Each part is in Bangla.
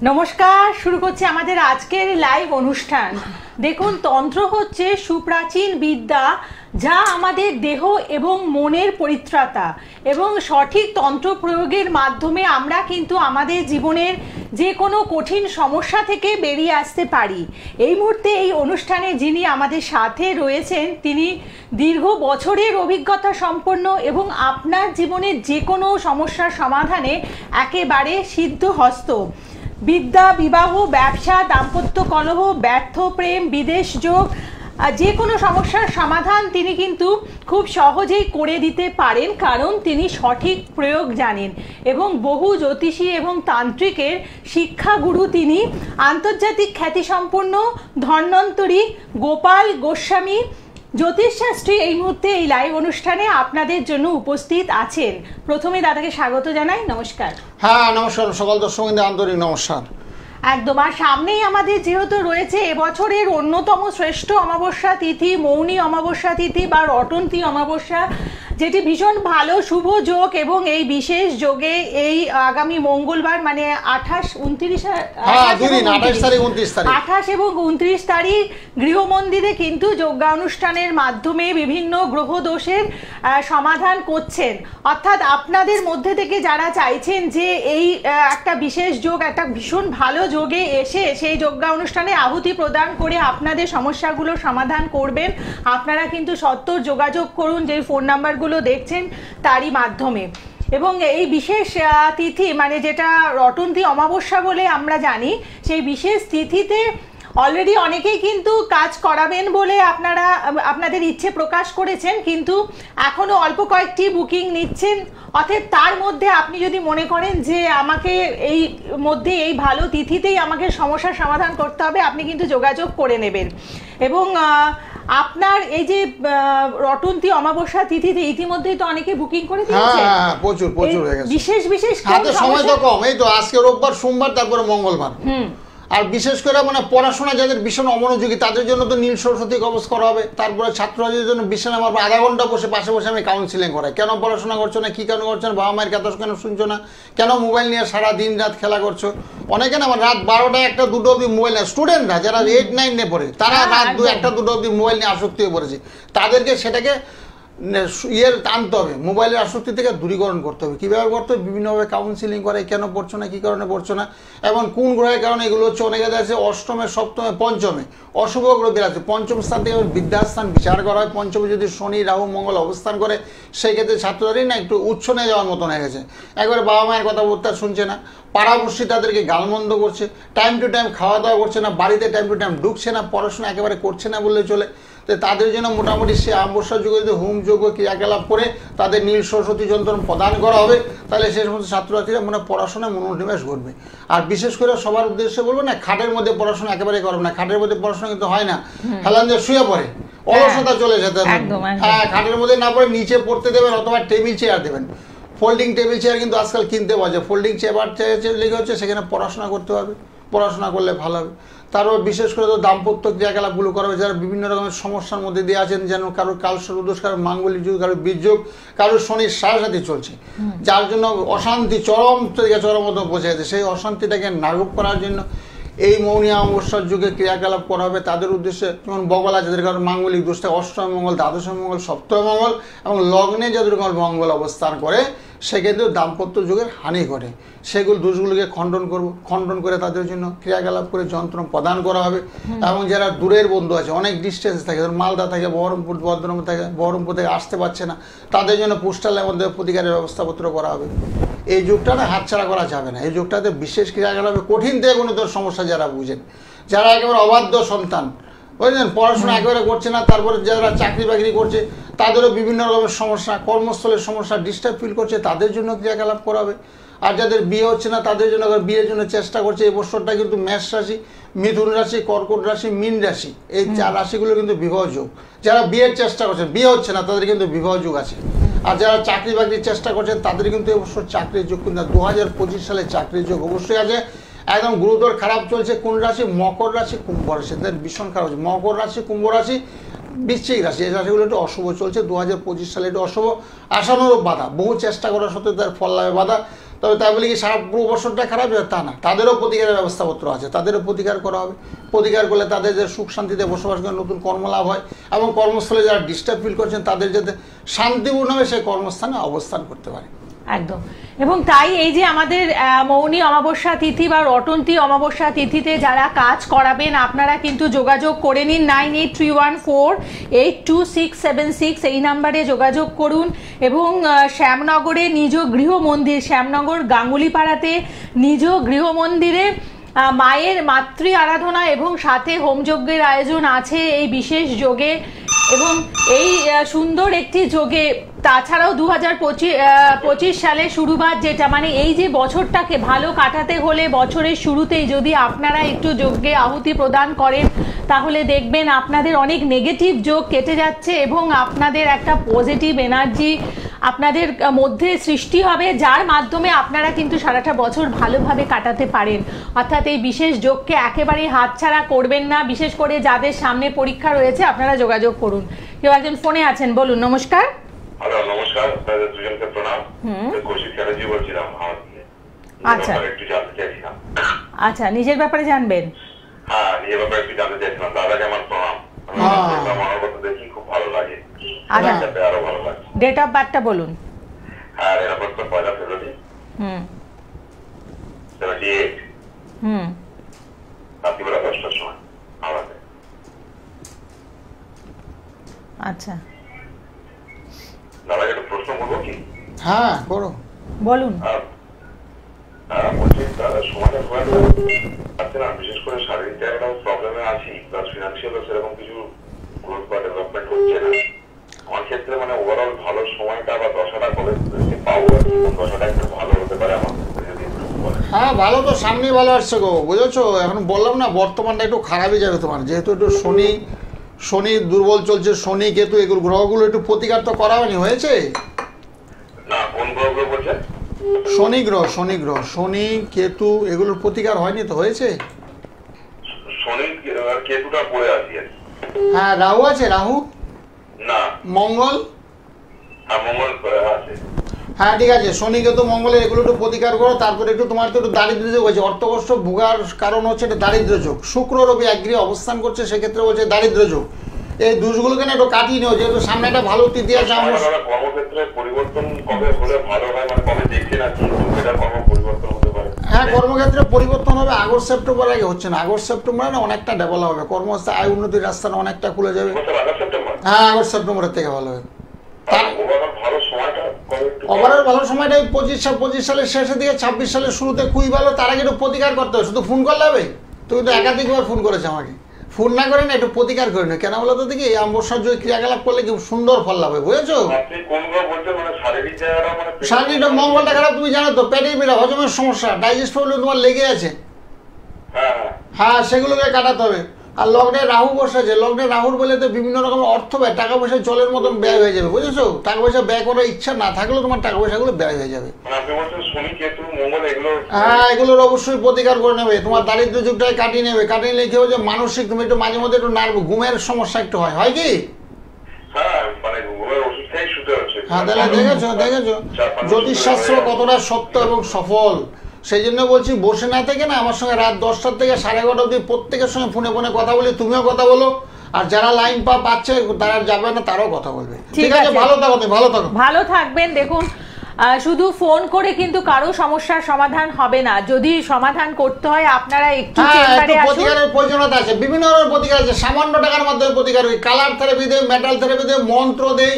নমস্কার, শুরু করছি আমাদের আজকের লাইভ অনুষ্ঠান। দেখুন, তন্ত্র হচ্ছে সুপ্রাচীন বিদ্যা যা আমাদের দেহ এবং মনের পরিত্রাতা, এবং সঠিক তন্ত্র প্রয়োগের মাধ্যমে আমরা কিন্তু আমাদের জীবনের যে কোনো কঠিন সমস্যা থেকে বেরিয়ে আসতে পারি। এই মুহূর্তে এই অনুষ্ঠানে যিনি আমাদের সাথে রয়েছেন তিনি দীর্ঘ বছরের অভিজ্ঞতা সম্পন্ন এবং আপনার জীবনের যে কোনো সমস্যার সমাধানে একেবারে সিদ্ধহস্ত। বিদ্যা, বিবাহ, ব্যবসা, দাম্পত্য কলহ, ব্যর্থ প্রেম, বিদেশ যোগ, যে কোনো সমস্যার সমাধান তিনি কিন্তু খুব সহজেই করে দিতে পারেন, কারণ তিনি সঠিক প্রয়োগ জানেন। এবং বহু জ্যোতিষী এবং তান্ত্রিকের শিক্ষাগুরু তিনি। আন্তর্জাতিক খ্যাতিসম্পন্ন ধন্বন্তরী গোপাল গোস্বামী জ্যোতিষশাস্ত্রী এই মুহূর্তে এই লাইভ অনুষ্ঠানে আপনাদের জন্য উপস্থিত আছেন। প্রথমে দাদাকে স্বাগত জানাই। নমস্কার। হ্যাঁ, নমস্কার সকল দর্শকদের আন্তরিক নমস্কার। একদম। আর সামনেই আমাদের যেহেতু রয়েছে এবছরের অন্যতম শ্রেষ্ঠ অমাবস্যা তিথি, মৌনী অমাবস্যা তিথি বা রটন্তী অমাবস্যা, যেটি ভীষণ ভালো শুভ যোগ, এবং এই বিশেষ যোগে এই আগামী মঙ্গলবার মানে 28 এবং 29 তারিখ গৃহমন্দিরে কিন্তু যজ্ঞানুষ্ঠানের মাধ্যমে বিভিন্ন গ্রহ দোষের সমাধান করছেন। অর্থাৎ আপনাদের মধ্যে থেকে যারা চাইছেন যে এই একটা বিশেষ যোগ, একটা ভীষণ ভালো যোগে এসে সেই যজ্ঞানুষ্ঠানে আহুতি প্রদান করে আপনাদের সমস্যাগুলো সমাধান করবেন, আপনারা কিন্তু সত্বর যোগাযোগ করুন যে ফোন নাম্বারগুলো দেখছেন তারই মাধ্যমে। এবং এই বিশেষ তিথি মানে যেটা রটন্তী অমাবস্যা বলে আমরা জানি, সেই বিশেষ তিথিতে অলরেডি অনেকেই কিন্তু কাজ করাবেন বলে আপনাদের ইচ্ছে প্রকাশ করেছেন, কিন্তু এখনো অল্প কয়েকটি বুকিং নিচ্ছেন। অতএব তার মধ্যে আপনি যদি মনে করেন যে আমাকে এই মধ্যে এই ভালো তিথিতেই আমাকে সমস্যার সমাধান করতে হবে, আপনি কিন্তু যোগাযোগ করে নেবেন। এবং আপনার এই যে রটন্তী অমাবস্যা তিথিতে ইতিমধ্যেই তো অনেকে বুকিং করে দিয়েছে। হ্যাঁ, প্রচুর হয়ে গেছে। বিশেষ হাতে সময় তো কম, এই তো আজকে রোববার, সোমবার, তারপরে মঙ্গলবার। আর বিশেষ করে মানে পড়াশোনা যাদের ভীষণ অমনোযোগী তাদের জন্য তো নীল সরস্বতী কবচ করা হবে। তারপরে ছাত্রছাত্রীদের জন্য বিছানা আমার আধা ঘন্টা বসে পাশে আমি কাউন্সিলিং করাই। কেন পড়াশোনা করছো না, কী কেন করছো না, বাবা মায়ের কথা কেন শুনছো না, কেন মোবাইল নিয়ে সারা দিন রাত খেলা করছো। অনেকে না রাত 12টা 1টা 2টো অবধি মোবাইল নেয়। স্টুডেন্টরা যারা 8, 9 পড়ে তারা রাত 1টা 2টো অবধি মোবাইল নিয়ে আসক্তি হয়ে পড়েছে। তাদেরকে সেটাকে টানতে হবে, মোবাইলের আসক্তি থেকে দূরীকরণ করতে হবে। কীভাবে করতে হবে? বিভিন্নভাবে কাউন্সিলিং করে, কেন পড়ছো না, কী কারণে পড়ছো না, এবং কোন গ্রহের কারণে এগুলো হচ্ছে। অনেকে আছে অষ্টমে, সপ্তমে, পঞ্চমে অশুভ গ্রহদের আছে। পঞ্চম স্থান থেকে বিদ্যাস্থান বিচার করা হয়। পঞ্চমে যদি শনি, রাহু, মঙ্গল অবস্থান করে, সেই ক্ষেত্রে ছাত্রছাত্রী না একটু উচ্চ নিয়ে যাওয়ার মতন হয়ে গেছে। একবারে বাবা মায়ের কথা বলতে শুনছে না, পাড়াপড়শি তাদেরকে গালমন্দ করছে, টাইম টু টাইম খাওয়া দাওয়া করছে না, বাড়িতে টাইম টু টাইম ঢুকছে না, পড়াশোনা একেবারে করছে না বললে চলে। তো তাদের জন্য মোটামুটি সে অমাবস্যা যুগে যদি হোম যোগ্য ক্রিয়াকলাপ করে তাদের নীল সরস্বতী যন্ত্র প্রদান করা হবে, তাহলে সেই সমস্ত ছাত্রছাত্রীরা পড়াশোনায় মনোনিবেশ করবে। আর বিশেষ করে সবার উদ্দেশ্যে বলবো না, খাটের মধ্যে পড়াশোনা একেবারে করবে না। খাটের মধ্যে পড়াশোনা কিন্তু হয় না, হেলান দিয়ে শুয়ে পড়ে, অলসতা চলে যেতে। হ্যাঁ, খাটের মধ্যে না পড়ে নিচে পড়তে দেবেন, অথবা টেবিল চেয়ার দেবেন। ফোল্ডিং টেবিল চেয়ার কিন্তু আজকাল কিনতে পাওয়া যায়। ফোল্ডিং চেয়ার লেগে হচ্ছে, সেখানে পড়াশোনা করতে পারবে, পড়াশোনা করলে ভালো হবে। তারপর বিশেষ করে তো দাম্পত্য ক্রিয়াকলাপগুলো করা হবে। যারা বিভিন্ন রকমের সমস্যার মধ্যে দিয়ে আছেন, যেন কারোর কালসর্পদোষ, কারোর মাঙ্গলিক যুগ, কারোর বীর্যোগ, কারোর শনির সাড়ে চলছে, যার জন্য অশান্তি চরম থেকে চরম মতো পৌঁছে গেছে, সেই অশান্তিটাকে নাগব করার জন্য এই মৌনী অমাবস্যার যুগে ক্রিয়াকলাপ করা হবে তাদের উদ্দেশ্যে। যেমন বগলা যাদের কারোর মাঙ্গলিক দোষটা, অষ্টম মঙ্গল, দ্বাদশ মঙ্গল, সপ্তম মঙ্গল এবং লগ্নে যাদের মঙ্গল অবস্থান করে, সেক্ষেত্রে দাম্পত্য যুগের হানি ঘটে। সেগুলো দোষগুলোকে খণ্ডন করে তাদের জন্য ক্রিয়াকলাপ করে যন্ত্র প্রদান করা হবে। এবং যারা দূরের বন্ধু আছে, অনেক ডিস্টেন্স থাকে, মালদা থেকে বহরমপুর, বর্ধমান থেকে, বহরমপুর থেকে আসতে পারছে না, তাদের জন্য পোস্টালের মধ্যে প্রতিকারের ব্যবস্থাপত্র করা হবে। এই যুগটা না হাতছাড়া করা যাবে না। এই যুগটাতে বিশেষ ক্রিয়াকলাপে কঠিন থেকে গুণিতর সমস্যা যারা বুঝেন, যারা একেবারে অবাধ্য সন্তান, বুঝলেন, পড়াশোনা একেবারে করছে না, তারপরে যারা চাকরি বাকরি করছে তাদেরও বিভিন্ন রকমের সমস্যা, কর্মস্থলের সমস্যা, ডিস্টার্ব ফিল করছে, তাদের জন্য ক্রিয়াকলাপ করাবে। আর যাদের বিয়ে হচ্ছে না তাদের জন্য বিয়ের জন্য চেষ্টা করছে। এই বছরটা কিন্তু মেষ রাশি, মিথুন রাশি, কর্কট রাশি, মীন রাশি, এই 4 রাশিগুলো কিন্তু বিবাহ যোগ। যারা বিয়ের চেষ্টা করছেন, বিয়ে হচ্ছে না, তাদের কিন্তু বিবাহ যোগ আছে। আর যারা চাকরি বাকরির চেষ্টা করছেন তাদের কিন্তু এবছর চাকরির যোগ, কিন্তু 2025 সালে চাকরির যোগ অবশ্যই আছে। একদম গুরুতর খারাপ চলছে কোন রাশি? মকর রাশি, কুম্ভ রাশি, তাদের ভীষণ খারাপ হচ্ছে। মকর রাশি, কুম্ভ রাশি, বৃশ্চিক রাশি, এই রাশিগুলো একটু অশুভ চলছে। 2025 সালে একটু অশুভ, আশানুরূপ বাধা, বহু চেষ্টা করার সত্ত্বেও তার ফল লাভে বাধা। তবে তাই বলে কি সারা পুরো বছরটা খারাপ যাবে তা না, তাদেরও প্রতিকারের ব্যবস্থাপত্র আছে, তাদেরও প্রতিকার করা হবে। প্রতিকার করলে তাদের যে সুখ শান্তিতে বসবাস করে নতুন কর্মলাভ হয় এবং কর্মস্থলে যারা ডিস্টার্ব ফিল করছেন তাদের যাতে শান্তিপূর্ণভাবে সেই কর্মস্থানে অবস্থান করতে পারে। একদম। এবং তাই এই যে আমাদের মৌনী অমাবস্যা তিথি বা রটন্তী অমাবস্যা তিথিতে যারা কাজ করাবেন আপনারা কিন্তু যোগাযোগ করে নিন 9831482676 এই নাম্বারে যোগাযোগ করুন। এবং শ্যামনগরে নিজ গৃহ মন্দির, শ্যামনগর গাঙ্গুলিপাড়াতে নিজ গৃহ মন্দিরে মায়ের মাতৃ আরাধনা এবং সাথে হোমযজ্ঞের আয়োজন আছে এই বিশেষ যোগে। এবং এই সুন্দর একটি যোগে তাছাড়াও 2025 সালে শুরুবাত, যেটা মানে এই যে বছরটাকে ভালো কাটাতে হলে বছরের শুরুতেই যদি আপনারা একটু যজ্ঞে আহুতি প্রদান করেন তাহলে দেখবেন আপনাদের অনেক নেগেটিভ যোগ কেটে যাচ্ছে এবং আপনাদের একটা পজিটিভ এনার্জি আপনাদের মধ্যে সৃষ্টি হবে, যার মাধ্যমে আপনারা কিন্তু সারাটা বছর ভালোভাবে কাটাতে পারেন। অর্থাৎ এই বিশেষ যোগকে একেবারেই হাতছাড়া করবেন না। বিশেষ করে যাদের সামনে পরীক্ষা রয়েছে আপনারা যোগাযোগ করুন। কেউ একজন ফোনে আছেন, বলুন। নমস্কার। হ্যালো, নমস্কার, আপনাদের দুজনকে প্রণাম। কৌশিক চ্যাটার্জি বলছিলাম। আচ্ছা একটু জানতে চাইছিলাম। আচ্ছা, নিজের ব্যাপারে জানবেন? হ্যাঁ, নিজের ব্যাপারে একটু জানতে চাইছিলাম। দাদাকে আমার প্রণাম। আমার কথা দেখি খুব ভালো লাগে। আচ্ছা, আরো ভালো লাগে। ডেট অফ বার্থটা বলুন। হ্যাঁ, এর পর তো 1 ফেব্রুয়ারি 78 রাত্রিবেলা 10টার সময় আমাদের। আচ্ছা, দাদাকে একটু প্রশ্ন করবো কি? হ্যাঁ করো, বলুন। বলছি দাদা সময়টা খুব একটা আছে না, বিশেষ করে শারীরিক একটা প্রবলেমে আছি, প্লাস ফিনান্সিয়ালও সেরকম কিছু গ্রোথ বা ডেভেলপমেন্ট হচ্ছে না। আমার ক্ষেত্রে মানে ওভারঅল ভালো সময়টা বা দশাটা কবে পাবো আর কি, কোন দশাটা একটু ভালো হতে পারে আমার যদি একটু বলেন। হ্যাঁ ভালো তো সামনেই ভালো আসছে গো, বুঝেছো? এখন বললাম না বর্তমানটা একটু খারাপই যাবে তোমার, যেহেতু একটু শনি দুর্বল চলছে, শনি কেতু এগুলো গ্রহগুলো একটু প্রতিকার তো করা হয়নি, হয়েছে? না, কোন গ্রহগুলো বলছেন? শনি গ্রহ শনি কেতু এগুলোর প্রতিকার হয়নি তো, হয়েছে? শনি আর কেতুটা পড়ে আছি আর কি। হ্যাঁ, রাহু আছে? রাহু না। মঙ্গল? হ্যাঁ, মঙ্গল আছে। হ্যাঁ ঠিক আছে, শনি কেতু মঙ্গলের এগুলো একটু প্রতিকার করো। তারপরে একটু তোমার তো একটু দারিদ্র যোগ হয়েছে, অর্থকষ্ট ভোগার কারণ হচ্ছে এটা দারিদ্র যোগ। শুক্র রবি একগৃহে অবস্থান করছে, সেক্ষেত্রে বলছে দারিদ্র যোগ। এই দোষগুলোকে না একটু কাটিয়ে নিও, যেহেতু সামনে একটা ভালো তিথি আছে। কর্মক্ষেত্রে পরিবর্তন কবে হলে ভালো হয়, মানে কবে দেখছেন আর কি এটা কর্ম পরিবর্তন হতে পারে? হ্যাঁ, কর্মক্ষেত্রে পরিবর্তন হবে আগস্ট সেপ্টেম্বর আগে, হচ্ছে না। আগস্ট সেপ্টেম্বরে না অনেকটা ডেভেলপ হবে, কর্মস্থলে আয় উন্নতির রাস্তাটা অনেকটা খুলে যাবে। হ্যাঁ, আগস্ট সেপ্টেম্বরের থেকে ভালো হবে। ওভারঅল ভালো সময়টা 25 সালের শেষের দিকে, 26 সালের শুরুতে খুবই ভালো। তার আগে একটু প্রতিকার করতে হবে। শুধু ফোন করলে হবে? তুমি তো একাধিকবার ফোন করেছো আমাকে, ফোন না করে না একটু প্রতিকার করে না কেন বলো তো দেখি? এই অমাবস্যার জয় ক্রিয়াকলাপ করলে কি সুন্দর ফল লাভ হবে, বুঝেছো? শারীরিক মঙ্গলটা খারাপ তুমি জানো তো, পেটের পীড়া, হজমের সমস্যা, ডাইজেস্ট প্রবলেম তোমার লেগে আছে। হ্যাঁ, সেগুলোকে কাটাতে হবে। আর লগ্নে রাহু বসেছে, লগ্নে রাহুর বলে তো বিভিন্ন রকম অর্থ ব্যয়, টাকা পয়সা জলের মতন ব্যয় হয়ে যাবে, বুঝেছো? টাকা পয়সা ব্যয় করার ইচ্ছা না থাকলেও তোমার টাকা পয়সাগুলো ব্যয় হয়ে যাবে। হ্যাঁ, এগুলোর অবশ্যই প্রতিকার করে নেবে, তোমার দারিদ্র যুগটাকে কাটিয়ে নেবে। কাটিয়ে নিলে কি হবে যে মানসিক তুমি একটু মাঝে মধ্যে একটু নার্ভ, ঘুমের সমস্যা একটু হয় কি? হ্যাঁ, তাহলে দেখেছো জ্যোতিষশাস্ত্র কতটা সত্য এবং সফল। সেই জন্য বলছি বসে না থেকে না আমার সঙ্গে রাত 10টা থেকে 11:30 অবধি প্রত্যেকের সঙ্গে ফোনে কথা বলি, তুমিও কথা বলো, আর যারা লাইন পাচ্ছে তারা যাবে না তারাও কথা বলবে। ঠিক আছে, ভালো থাকো, ভালো থাকবেন। দেখুন, শুধু ফোন করে কিন্তু কারো সমস্যার সমাধান হবে না। যদি সমাধান করতে হয় আপনারা একটু চেম্বারে আসুন। প্রতিকারের প্রয়োজনীয়তা আছে, বিভিন্ন ধরনের প্রতিকার আছে। সামান্য টাকার মাধ্যমে প্রতিকার হয়, কালার থেরাপি দেয়, মেটাল থেরাপি দেয়, মন্ত্র দেয়,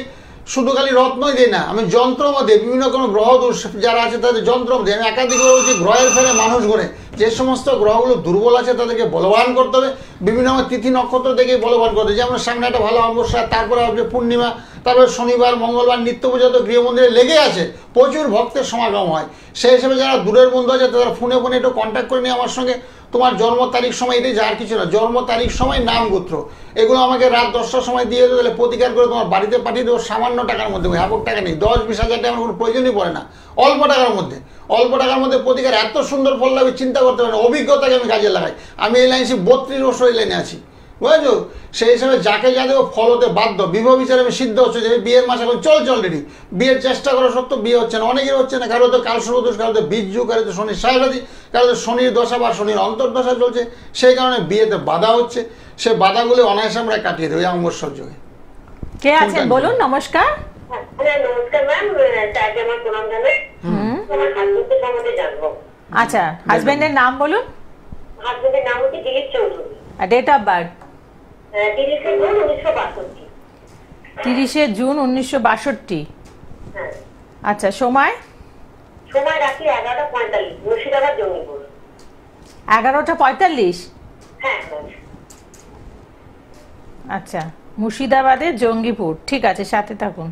শুধু খালি রত্নই দেয় না, আমি যন্ত্র মধ্যে বিভিন্ন কোনো গ্রহ দোষ যারা আছে তাদের যন্ত্র মধ্যে আমি একাধিকবার বলছি, গ্রহের ফেরে মানুষ গড়ে যে সমস্ত গ্রহগুলো দুর্বল আছে তাদেরকে বলবান করতে হবে। বিভিন্ন তিথি নক্ষত্র থেকে বলবান করতে হবে। যেমন সামনে একটা ভালো অমাবস্যা, তারপরে আসবে পূর্ণিমা, তারপরে শনিবার মঙ্গলবার নিত্য পূজা তো গৃহমন্দিরে লেগে আছে, প্রচুর ভক্তের সমাগম হয়। সেই হিসেবে যারা দূরের বন্ধু আছে তারা ফোনে একটু কন্ট্যাক্ট করে নিয়ে আমার সঙ্গে তোমার জন্ম তারিখ সময় এটাই, যার কিছু না, জন্ম তারিখ সময় নাম গোত্র এগুলো আমাকে রাত 10টার সময় দিয়ে দেবে, তাহলে প্রতিকার করে তোমার বাড়িতে পাঠিয়ে দেবো সামান্য টাকার মধ্যে। হ্যাপক টাকা নেই, 10-20 হাজার টাকা কোনো প্রয়োজনই পড়ে না, অল্প টাকার মধ্যে প্রতিকার এত সুন্দর ফল লাগবে চিন্তা করতে পারে না। অভিজ্ঞতাকে আমি কাজে লাগাই, আমি এই লাইনে 32 বছর এই লাইনে আছি, বুঝেছো? সেই হিসাবে যাকে যা দেবো ফল হতে বাধ্য। বিবাহ বিচারে আমি সিদ্ধ হচ্ছে যে বিয়ের মাস এখন চলছে অলরেডি, বিয়ের চেষ্টা করা সত্ত্বেও বিয়ে হচ্ছে না, অনেকের হচ্ছে না। কারো তো কালসর্পদোষ, কারো তো বীর্য, কারো তো শনির সায়রাদি, কারো তো শনির দশা বা শনির অন্তর্দশা চলছে, সেই কারণে বিয়েতে বাধা হচ্ছে। সে বাধাগুলো অনায়াসে আমরা কাটিয়ে দেবো অমরশ্বর যোগে। কে আছেন বলুন? নমস্কার। নমস্কার ম্যাম, তাকে আমার প্রণাম জানাই। আমার হাজবেন্ডের সম্বন্ধে জানবো। আচ্ছা, হাজবেন্ডের নাম বলুন। হাজবেন্ডের নাম হচ্ছে Dilip Chowdhury. Date of birth? 30শে জুন 1962। 30শে জুন 1962। হ্যাঁ। আচ্ছা, সময়? সময় রাত্রি 11:45, মুর্শিদাবাদ জঙ্গিপুর। 11:45? হ্যাঁ ম্যাম। আচ্ছা, মুর্শিদাবাদের জঙ্গিপুর। ঠিক আছে, সাথে থাকুন।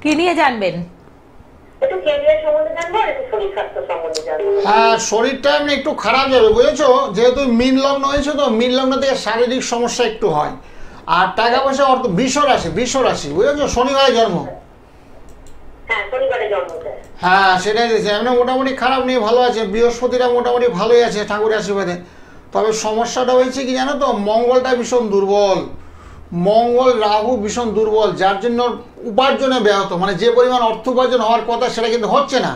কি নিয়ে জানবেন? একটু ক্যারিয়ার সম্বন্ধে জানবো আর একটু শরীর স্বাস্থ্য সম্বন্ধে জানবো। হ্যাঁ, শরীরটা এমনি একটু খারাপ যাবে, বুঝেছো? যেহেতু মীন লগ্ন হয়েছে, তো মীন লগ্ন থেকে শারীরিক সমস্যা একটু হয়। আর টাকা পয়সা অর্থ বৃষ রাশি, বুঝেছো? শনিবারে জন্ম। হ্যাঁ, শনিবারে জন্ম দেয়। হ্যাঁ, সেটাই দিয়েছে। এমনি মোটামুটি খারাপ নেই, ভালো আছে। বৃহস্পতিটা মোটামুটি ভালোই আছে ঠাকুরের আশীর্বাদে। তবে সমস্যাটা হয়েছে কি জানো তো, মঙ্গলটা ভীষণ দুর্বল। মঙ্গল রাহু ভীষণ দুর্বল, যার জন্য উপার্জনে ব্যাহত, মানে যে পরিমাণ অর্থ উপার্জন হওয়ার কথা সেটা কিন্তু হচ্ছে না।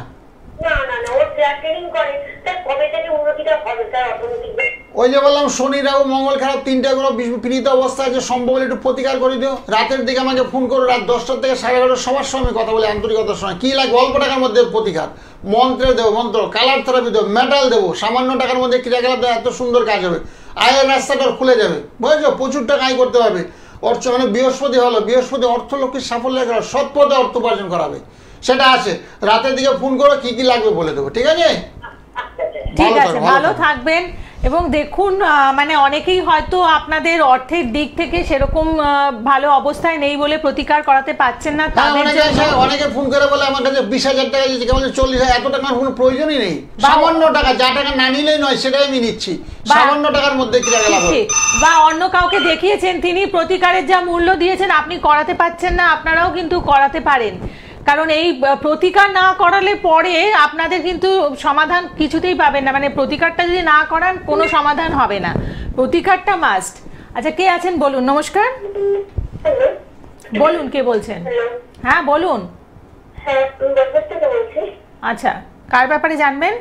না না না, ও ট্রেনিং করে, তার কবে থেকে উন্নতিটা হবে স্যার অর্থনৈতিক? ওই যে বললাম শনি রাহু মঙ্গল খারাপ, তিনটা গ্রহ পীড়িত অবস্থা আছে। সম্ভব হলে একটু প্রতিকার করে দিও। রাতের দিকে আমাকে ফোন করো, রাত 10টা থেকে 11:30 সবার সঙ্গে কথা বলে আন্তরিকতার সময়। কি লাগবে? অল্প টাকার মধ্যে প্রতিকার, মন্ত্রে দেবো, মন্ত্র, কালার থেরাপি দেবো, মেটাল দেবো, সামান্য টাকার মধ্যে ক্রিয়াকলাপ দেবো, এত সুন্দর কাজ হবে। আয়ের রাস্তাটা খুলে যাবে, বুঝেছো? প্রচুর টাকা আয় করতে পারবে। অর্থ মানে বৃহস্পতি হলো, বৃহস্পতি অর্থলক্ষ্মীর সাফল্যের কারণ, সৎ পথে অর্থ উপার্জন করাবে, সেটা আছে। রাতের দিকে ফোন করো, কি কি লাগবে বলে দেবো, ঠিক আছে? ঠিক আছে, ভালো থাকবেন। এবং দেখুন, মানে অনেকেই হয়তো আপনাদের অর্থের দিক থেকে সেরকম ভালো অবস্থায় নেই বলে প্রতিকার করাতে পাচ্ছেন না। অনেকে ফোন করে বলে আমার কাছে 20,000 টাকা দিয়েছে, কেমন 40,000, এত টাকার কোনো প্রয়োজনই নেই। সামান্য টাকা, যা টাকা না নিলেই নয় সেটাই আমি নিচ্ছি। সামান্য টাকার মধ্যে বা অন্য কাউকে দেখিয়েছেন, তিনি প্রতিকারের যা মূল্য দিয়েছেন আপনি করাতে পাচ্ছেন না, আপনারাও কিন্তু করাতে পারেন। কারণ এই প্রতিকার না করালে পরে আপনাদের কিন্তু সমাধান কিছুতেই পাবেন না। মানে প্রতিকারটা যদি না করান কোনো সমাধান হবে না, প্রতিকারটা মাস্ট। আচ্ছা, কে আছেন বলুন? নমস্কার, বলুন কে বলছেন? হ্যাঁ বলুন। আচ্ছা, কার ব্যাপারে জানবেন?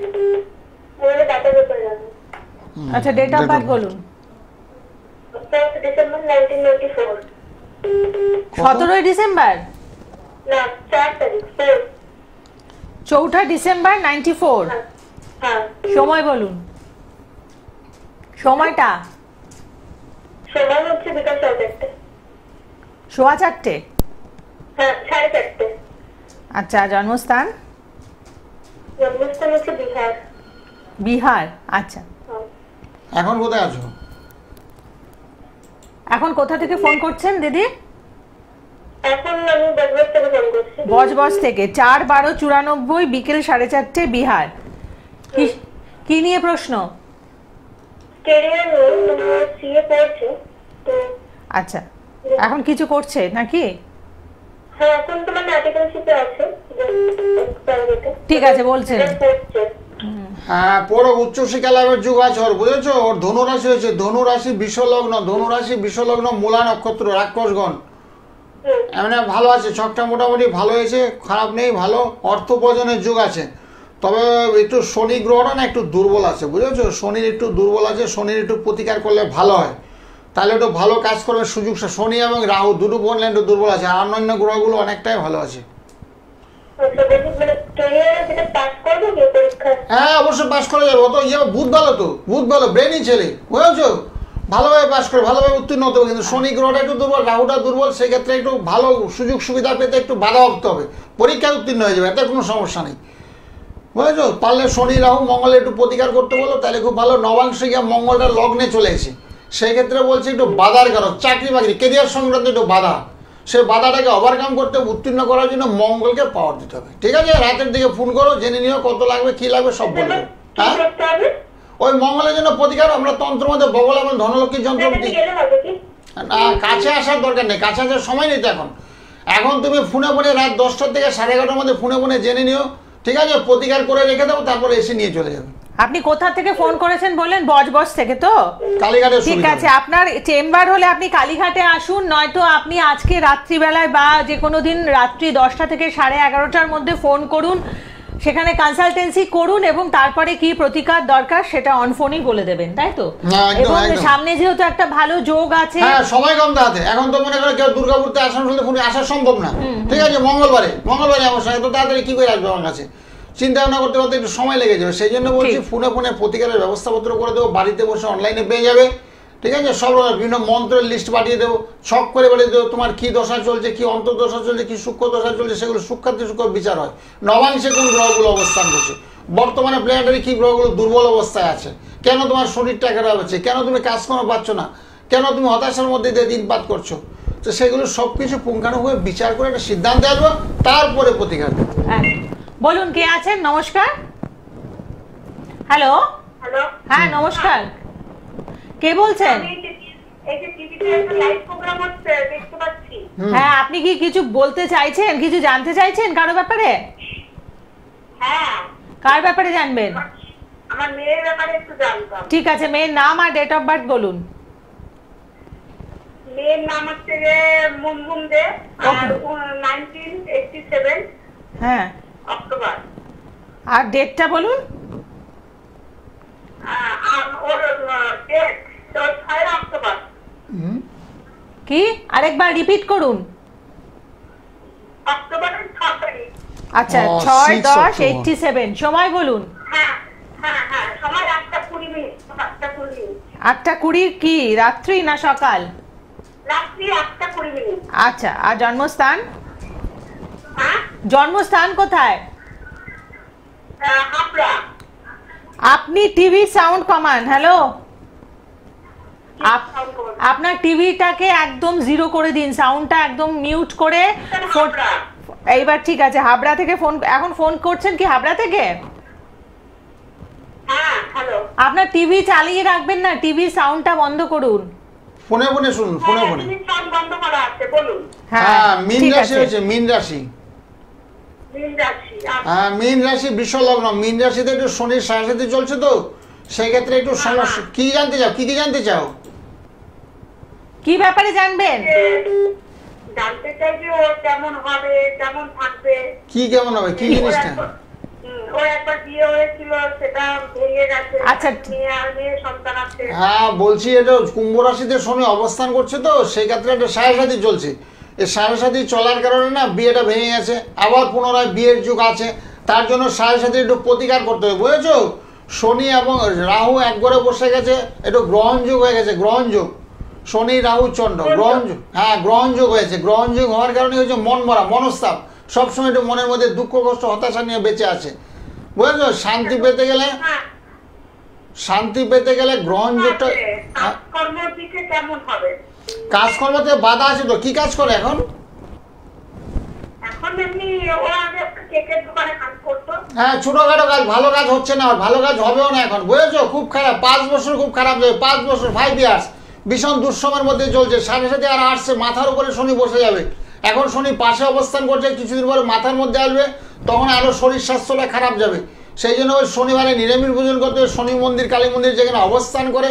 আচ্ছা, ডেট অফ বার্থ বলুন। 17 ডিসেম্বর? না, 4 তারিখ। 4 ডিসেম্বর 94। সময় বলুন, সময়টা? সময় হচ্ছে বিকাল 4:30। 4:15? হ্যাঁ, 4:30। আচ্ছা, জন্মস্থান? জন্মস্থান হচ্ছে বিহার। বিহার, আচ্ছা। এখন কোথায় আছো? এখন কোথা থেকে ফোন করছেন দিদি? এখন আমি বজবজ থেকে ফোন করছি। বজবজ থেকে। 4/12/94, বিকেল 4:30, বিহার। কি নিয়ে প্রশ্ন? ক্যারিয়ার নিয়ে, সিএ পড়ছে তো। আচ্ছা, এখন কিছু করছে নাকি? হ্যাঁ, এখন তো মানে আর্টিকেলশিপে আছে। ঠিক আছে, বলছেন। হ্যাঁ, পড়ো, উচ্চশিক্ষা লাভের যুগ আছে ওর, বুঝেছো? ওর ধনুরাশি হয়েছে, ধনুরাশি বিশ্বলগ্ন, মূলা নক্ষত্র, রাক্ষসগণ। এমনি ভালো আছে, ছকটা মোটামুটি ভালো হয়েছে, খারাপ নেই, ভালো। অর্থ উপার্জনের যুগ আছে। তবে একটু শনি গ্রহটা না একটু দুর্বল আছে, বুঝেছো? শনির একটু দুর্বল আছে, শনির একটু প্রতিকার করলে ভালো হয়, তাহলে একটু ভালো কাজ করবে সুযোগ। শনি এবং রাহু দুটো বললে একটু দুর্বল আছে, আর অন্যান্য গ্রহগুলো অনেকটাই ভালো আছে। হ্যাঁ, অবশ্যই পাস করে যাবে। অত বুধ ভালো, তো বুধ ভালো, ব্রেনই ছেলে, বুঝেছো? ভালোভাবে পাস করে, ভালোভাবে উত্তীর্ণ হতে হবে। কিন্তু শনি গ্রহটা একটু দুর্বল, রাহুটা দুর্বল, সেক্ষেত্রে একটু ভালো সুযোগ সুবিধা পেতে একটু বাধা ভাবতে হবে। পরীক্ষায় উত্তীর্ণ হয়ে যাবে, এতে কোনো সমস্যা নেই, বুঝেছো? পারলে শনি রাহু মঙ্গলে একটু প্রতিকার করতে বলো, তাহলে খুব ভালো। নবাংশে গিয়ে মঙ্গলটা লগ্নে চলে এসে, সেই ক্ষেত্রে বলছে একটু বাধার কারণ, চাকরি বাকরি কেরিয়ার সংক্রান্ত একটু বাধা, সেই বাধাটাকে ওভারকাম করতে, উত্তীর্ণ করার জন্য মঙ্গলকে পাওয়ার দিতে হবে, ঠিক আছে? রাতের দিকে ফোন করো, জেনে নিও কত লাগবে, কি লাগবে সব বলবো। হ্যাঁ, ওই মঙ্গলের জন্য প্রতিকার আমরা তন্ত্র মধ্যে বগল এবং ধনলক্ষ্মীর যন্ত্র। না, কাছে আসার দরকার নেই, কাছে আসার সময় নেই তো এখন তুমি ফোনে রাত 10টা থেকে 11:30 মধ্যে ফোনে জেনে নিও, ঠিক আছে? প্রতিকার করে রেখে দেবো, তারপরে এসে নিয়ে চলে যাবে। আপনি কোথা থেকে ফোন করেছেন বললেন? বজবজ থেকে তো? কালীঘাটের ঠিক সুবিধা। আছে, আপনার চেম্বার হলে আপনি কালীঘাটে আসুন, নয়তো আপনি আজকে রাত্রিবেলায় বা যে কোনো দিন রাত্রি 10টা থেকে 11:30টার মধ্যে ফোন করুন, সেখানে কনসালটেন্সি করুন এবং তারপরে কি প্রতিকার দরকার সেটা অন ফোনই বলে দেবেন, তাই তো? হ্যাঁ, একদম, এবং একদম। সামনে যেহেতু একটা ভালো যোগ আছে, হ্যাঁ, সময় কম তাতে। এখন তো মনে করে কেউ দুর্গাপুরতে আসানসোলে ফোনে আসা সম্ভব না। ঠিক আছে, মঙ্গলবারে আমার সঙ্গে তো তাড়াতাড়ি কি করে আসবে আমার কাছে? চিন্তা ভাবনা করতে করতে একটু সময় লেগে যাবে। সেই জন্য বলছি ঠিক। ফোনে ফোনে প্রতিকারের ব্যবস্থাপত্র করে দেবো, বাড়িতে বসে অনলাইনে পেয়ে যাবে। ঠিক আছে, সব রকম বিভিন্ন মন্ত্রের লিস্ট পাঠিয়ে দেবো, ছক করে পাঠিয়ে দেবো, তোমার কি দশা চলছে, কি অন্তর্দশা চলছে, কি সূক্ষ্ম দশা চলছে, সেগুলো সূক্ষ্মাতি সূক্ষ্ম বিচার হয়। নবাংশে কোন গ্রহগুলো অবস্থান করছে, বর্তমানে প্ল্যানেটারি কি গ্রহগুলো দুর্বল অবস্থায় আছে, কেন তোমার শরীরটা খারাপ হচ্ছে, কেন তুমি কাজকর্ম পাচ্ছ না, কেন তুমি হতাশার মধ্যে দিয়ে দিনপাত করছো, তো সেগুলো সব কিছু পুঙ্খানুপুঙ্খ বিচার করে একটা সিদ্ধান্তে আসবো, তারপরে প্রতিকার দেবো। হ্যাঁ, বলুন কে আছেন? নমস্কার। হ্যালো। হ্যালো, হ্যাঁ, নমস্কার, কে বলছেন? এই যে টিভিতে একটা লাইভ প্রোগ্রাম হচ্ছে দেখতে পাচ্ছি। হ্যাঁ, আপনি কি কিছু বলতে চাইছেন, কিছু জানতে চাইছেন কারো ব্যাপারে? হ্যাঁ, কার ব্যাপারে জানবেন? আমার মেয়ের ব্যাপারে একটু জানতাম। ঠিক আছে, মেয়ের নাম আর ডেট অফ বার্থ বলুন। মেয়ের নাম হচ্ছে যে মুনমুন দে, আর 1987 হ্যাঁ, অক্টোবর। আর ডেটটা বলুন। আর ওর ডেট 6 অক্টোবর। কি আরেকবার রিপিট করুন। অক্টোবরের 6 তারিখ। আচ্ছা, 6 6-10-87। সময় বলুন। হ্যাঁ হ্যাঁ হ্যাঁ, সময় 8:20। 8:20 8:20 কি রাত্রি না সকাল? রাত্রি 8:20। আচ্ছা, আর জন্মস্থান? হ্যাঁ, জন্মস্থান কোথায়? হাবড়া। আপনি টিভি সাউন্ড কমান। হ্যালো, আপনার টিভিটাকে একদম জিরো করে দিন, সাউন্ডটা একদম মিউট করে। হাবড়া। এইবার ঠিক আছে। হাবড়া থেকে ফোন, এখন ফোন করছেন কি হাবড়া থেকে? হ্যাঁ, হ্যালো। আপনার টিভি চালিয়ে রাখবেন না, টিভি সাউন্ডটা বন্ধ করুন। ফোনে ফোনে শুনুন, ফোনে ফোনে। টিভি সাউন্ড বন্ধ করা আছে, বলুন। হ্যাঁ, মীন ঠিক রাশি আছে। হয়েছে, মীন রাশি। মীন রাশি। হ্যাঁ, মীন রাশি বৃষ লগ্ন। মীন রাশিতে একটু শনির সাড়ে চলছে তো, সেই ক্ষেত্রে একটু সমস্যা। কি জানতে চাও, কি জানতে চাও? কি ব্যাপারে জানবেন? জানতে চাই যে ও কেমন হবে, কেমন থাকবে। কি কেমন হবে, কি জিনিসটা? ওর একবার বিয়ে হয়েছিল, সেটা ভেঙে গেছে। আচ্ছা। মেয়ে সন্তান আছে। হ্যাঁ, বলছি এটা কুম্ভ রাশিতে শনি অবস্থান করছে তো, সেই ক্ষেত্রে একটা সাড়ে চলছে। এই সাড়ে চলার কারণে না বিয়েটা ভেঙে গেছে, আবার পুনরায় বিয়ের যুগ আছে। তার জন্য সাড়ে একটু প্রতিকার করতে হবে, বুঝেছো? শনি এবং রাহু একবারে বসে গেছে, একটু গ্রহণ যুগ হয়ে গেছে, গ্রহণ যুগ। শনি রাহু চন্দ্র গ্রহণ যুগ। হ্যাঁ, গ্রহণ যুগ হয়েছে। গ্রহণ যুগ হওয়ার কারণে হচ্ছে মন মরা, মনস্তাপ, সবসময় একটু মনের মধ্যে দুঃখ কষ্ট হতাশা নিয়ে বেঁচে আছে, বুঝেছো? শান্তি পেতে গেলে, শান্তি পেতে গেলে গ্রহণ যুগটা। কর্মের দিকে কেমন হবে? কাজকর্মতে বাধা আছে তো। কি কাজ করে এখন? এখন এমনি ও আগে একটা কেকের দোকানে কাজ করতো। হ্যাঁ, ছোটখাটো কাজ, ভালো কাজ হচ্ছে না, আর ভালো কাজ হবেও না এখন, বুঝেছো? খুব খারাপ, 5 বছর খুব খারাপ যাবে। 5 বছর, 5 ইয়ার্স ভীষণ দুঃসময়ের মধ্যে চলছে। সাথে আর আসছে, মাথার উপরে শনি বসে যাবে। এখন শনি পাশে অবস্থান করছে, কিছুদিন পরে মাথার মধ্যে আসবে, তখন আরো শরীর স্বাস্থ্যটা খারাপ যাবে। সেই জন্য ওই শনিবারে নিরামিষ ভোজন করতে হবে। শনি মন্দির, কালী মন্দির যেখানে অবস্থান করে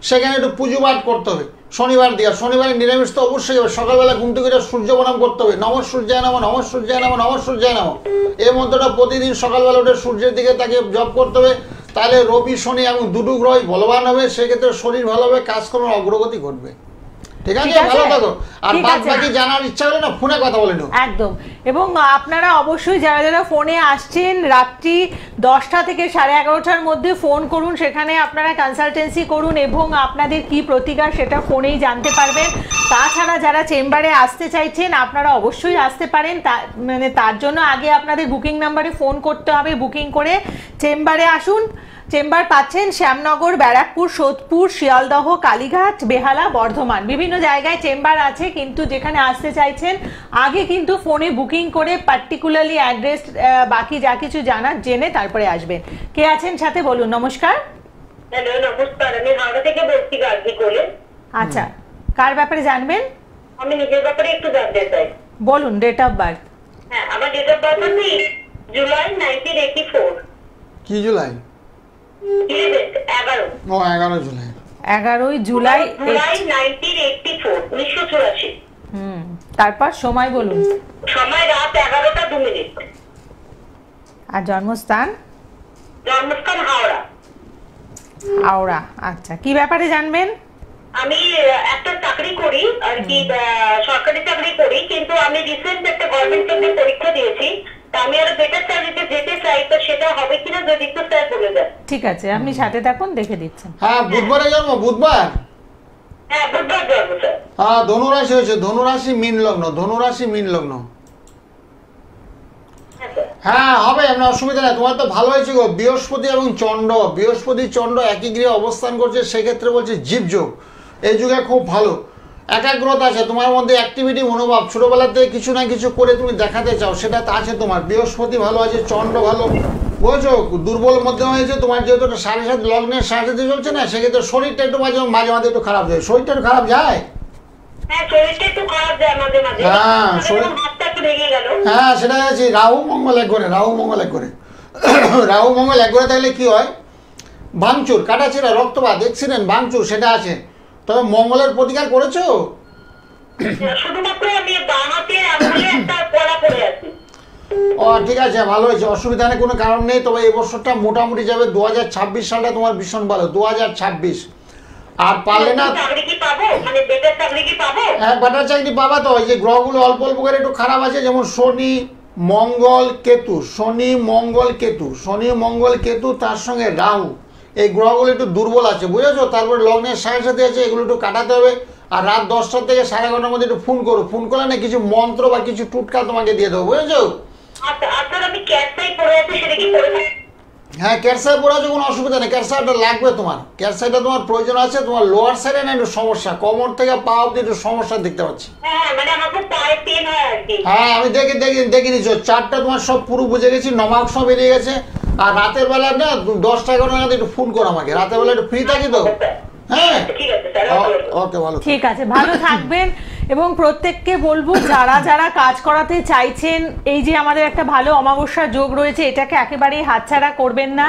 সেখানে একটু পুজো পাঠ করতে হবে শনিবার দিয়ে। শনিবারে নিরামিষ তো অবশ্যই হবে। সকালবেলা ঘুম থেকে সূর্য প্রণাম করতে হবে, নমঃ সূর্যায় নমঃ, নমঃ সূর্যায় নমঃ, নমঃ সূর্যায় নমঃ। এই মন্ত্রটা প্রতিদিন সকালবেলা উঠে সূর্যের দিকে তাকে জপ করতে হবে। তাহলে রবি শনি এবং দুটো গ্রহই বলবান হবে, সেক্ষেত্রে শরীর ভালো হবে, কাজকর্মের অগ্রগতি ঘটবে। ঠিক আছে, ভালো থাকো। আর বাদ বাকি জানার ইচ্ছা হলে না ফোনে কথা বলে নাও। একদম। এবং আপনারা অবশ্যই যারা যারা ফোনে আসছেন রাত্রি 10টা থেকে 11:30টার মধ্যে ফোন করুন, সেখানে আপনারা কনসালটেন্সি করুন এবং আপনাদের কি প্রতিকার সেটা ফোনেই জানতে পারবেন। তাছাড়া যারা চেম্বারে আসতে চাইছেন আপনারা অবশ্যই আসতে পারেন, মানে তার জন্য আগে আপনাদের বুকিং নাম্বারে ফোন করতে হবে, বুকিং করে চেম্বারে আসুন। চেম্বার পাচ্ছেন শ্যামনগর, ব্যারাকপুর, সোদপুর, শিয়ালদহ, কালীঘাট, বেহালা, বর্ধমান, বিভিন্ন জায়গায় চেম্বার আছে। কিন্তু যেখানে আসতে চাইছেন আগে কিন্তু ফোনে বুকিং করে পার্টিকুলারলি অ্যাড্রেস বাকি যা কিছু জানার জেনে তারপরে আসবেন। কে আছেন সাথে বলুন। নমস্কার। হ্যালো, নমস্কার। আমি হাওড়া থেকে বলছি, গার্গী কোলে। আচ্ছা, কার ব্যাপারে জানবেন? আমি নিজের ব্যাপারে একটু জানতে চাই। বলুন ডেট অফ বার্থ। হ্যাঁ, আমার ডেট অফ বার্থ হচ্ছে জুলাই 1984। কি জুলাই? ও 11 জুলাই। 11 জুলাই। জুলাই 1984, 1984। তারপর সময় বলুন। সময় রাত 11টা 2 মিনিট। আর জন্মস্থান? জন্মস্থান হাওড়া। হাওড়া। আচ্ছা, কি ব্যাপারে জানবেন? আমি একটা চাকরি করি আর কি, সরকারি চাকরি করি, কিন্তু আমি রিসেন্ট একটা গভর্নমেন্ট চাকরির পরীক্ষা দিয়েছি। তা আমি আরো বেটার চাকরিতে যেতে চাই, তো সেটা হবে কিনা যদি একটু স্যার বলে দেন। ঠিক আছে, আপনি সাথে থাকুন, দেখে দিচ্ছেন। হ্যাঁ, বুধবারে জন্ম, বুধবার। হ্যাঁ, বুধবার জন্ম স্যার। হ্যাঁ, ধনুরাশি হয়েছে, ধনুরাশি মীন লগ্ন, ধনুরাশি মীন লগ্ন। হ্যাঁ হবে, আপনার অসুবিধা নেই, তোমার তো ভালো হয়েছে গো। বৃহস্পতি এবং চন্দ্র, বৃহস্পতি চন্দ্র একই গৃহে অবস্থান করছে, সেক্ষেত্রে বলছে জীবযোগ। এই যুগে খুব ভালো একাগ্রতা আছে তোমার মধ্যে, অ্যাক্টিভিটি মনোভাব, ছোটবেলাতে কিছু না কিছু করে তুমি দেখাতে চাও, সেটা তো আছে তোমার। বৃহস্পতি ভালো আছে, চন্দ্র ভালো, বুঝেছো। দুর্বল মধ্যে হয়েছে তোমার, যেহেতু 7.5 লগ্নের 7.5 চলছে না, সেক্ষেত্রে শরীরটা একটু মাঝে মাঝে একটু খারাপ যায়। শরীরটা একটু খারাপ যায়, হ্যাঁ শরীরটা একটু খারাপ যায় মাঝে মাঝে। হ্যাঁ শরীর, হাতটা একটু ভেঙে গেল। হ্যাঁ সেটা আছে। রাহু মঙ্গল এক করে, রাহু মঙ্গল এক করে, রাহু মঙ্গল এক করে থাকলে কি হয়, ভাঙচুর, কাটাছেড়া, রক্তপাত, অ্যাক্সিডেন্ট, ভাঙচুর সেটা আছে। তবে মঙ্গলের প্রতিকার করেছো? শুধুমাত্র আমি বাঁ হাতে আঙুলে একটা পড়া পড়ে আছি। ও ঠিক আছে, ভালো হয়েছে, অসুবিধা নেই, কোনো কারণ নেই। তবে এই বছরটা মোটামুটি যাবে, 2026 সালটা তোমার ভীষণ ভালো, 2026। আর পারলে না চাকরি কি পাবো, মানে বেটার চাকরি কি পাবো? হ্যাঁ, বাটার চাকরি পাবা। তো এই যে গ্রহগুলো অল্প অল্প করে একটু খারাপ আছে, যেমন শনি মঙ্গল কেতু, শনি মঙ্গল কেতু, শনি মঙ্গল কেতু, তার সঙ্গে রাহু, এই গ্রহগুলো একটু দুর্বল আছে, বুঝেছো। তারপরে লগ্নের সাথে আছে, এগুলো একটু কাটাতে হবে। আর রাত 10টা থেকে 11:30 মধ্যে একটু ফোন করো, ফোন করলে না কিছু মন্ত্র বা কিছু টুটকা তোমাকে দিয়ে দেবো, বুঝেছো। আচ্ছা আচ্ছা, আমি ক্যাটসাই পড়ে আছি, সেটা কি পড়ে থাকি? হ্যাঁ, ক্যাটসাই পড়ে আছে, কোনো অসুবিধা নেই, ক্যাটসাইটা লাগবে তোমার, ক্যাটসাইটা তোমার প্রয়োজন আছে। তোমার লোয়ার সাইডে না একটু সমস্যা, কোমর থেকে পা অব্দি একটু সমস্যা দেখতে পাচ্ছি। হ্যাঁ মানে আমার খুব পায়ে পেন হয় আর কি। হ্যাঁ আমি দেখে নিচ্ছি, চারটা তোমার সব পুরো বুঝে গেছি, নমাক সব বেরিয়ে গেছে। আর রাতের বেলা না 10টা-11টা নাগাদ একটু ফোন করো আমাকে, রাতের বেলা একটু ফ্রি থাকি তো। হ্যাঁ ঠিক আছে স্যার, ওকে, ভালো। ঠিক আছে, ভালো থাকবেন। এবং প্রত্যেককে বলবো, যারা যারা কাজ করাতে চাইছেন, এই যে আমাদের একটা ভালো অমাবস্যা যোগ রয়েছে, এটাকে একেবারেই হাতছাড়া করবেন না।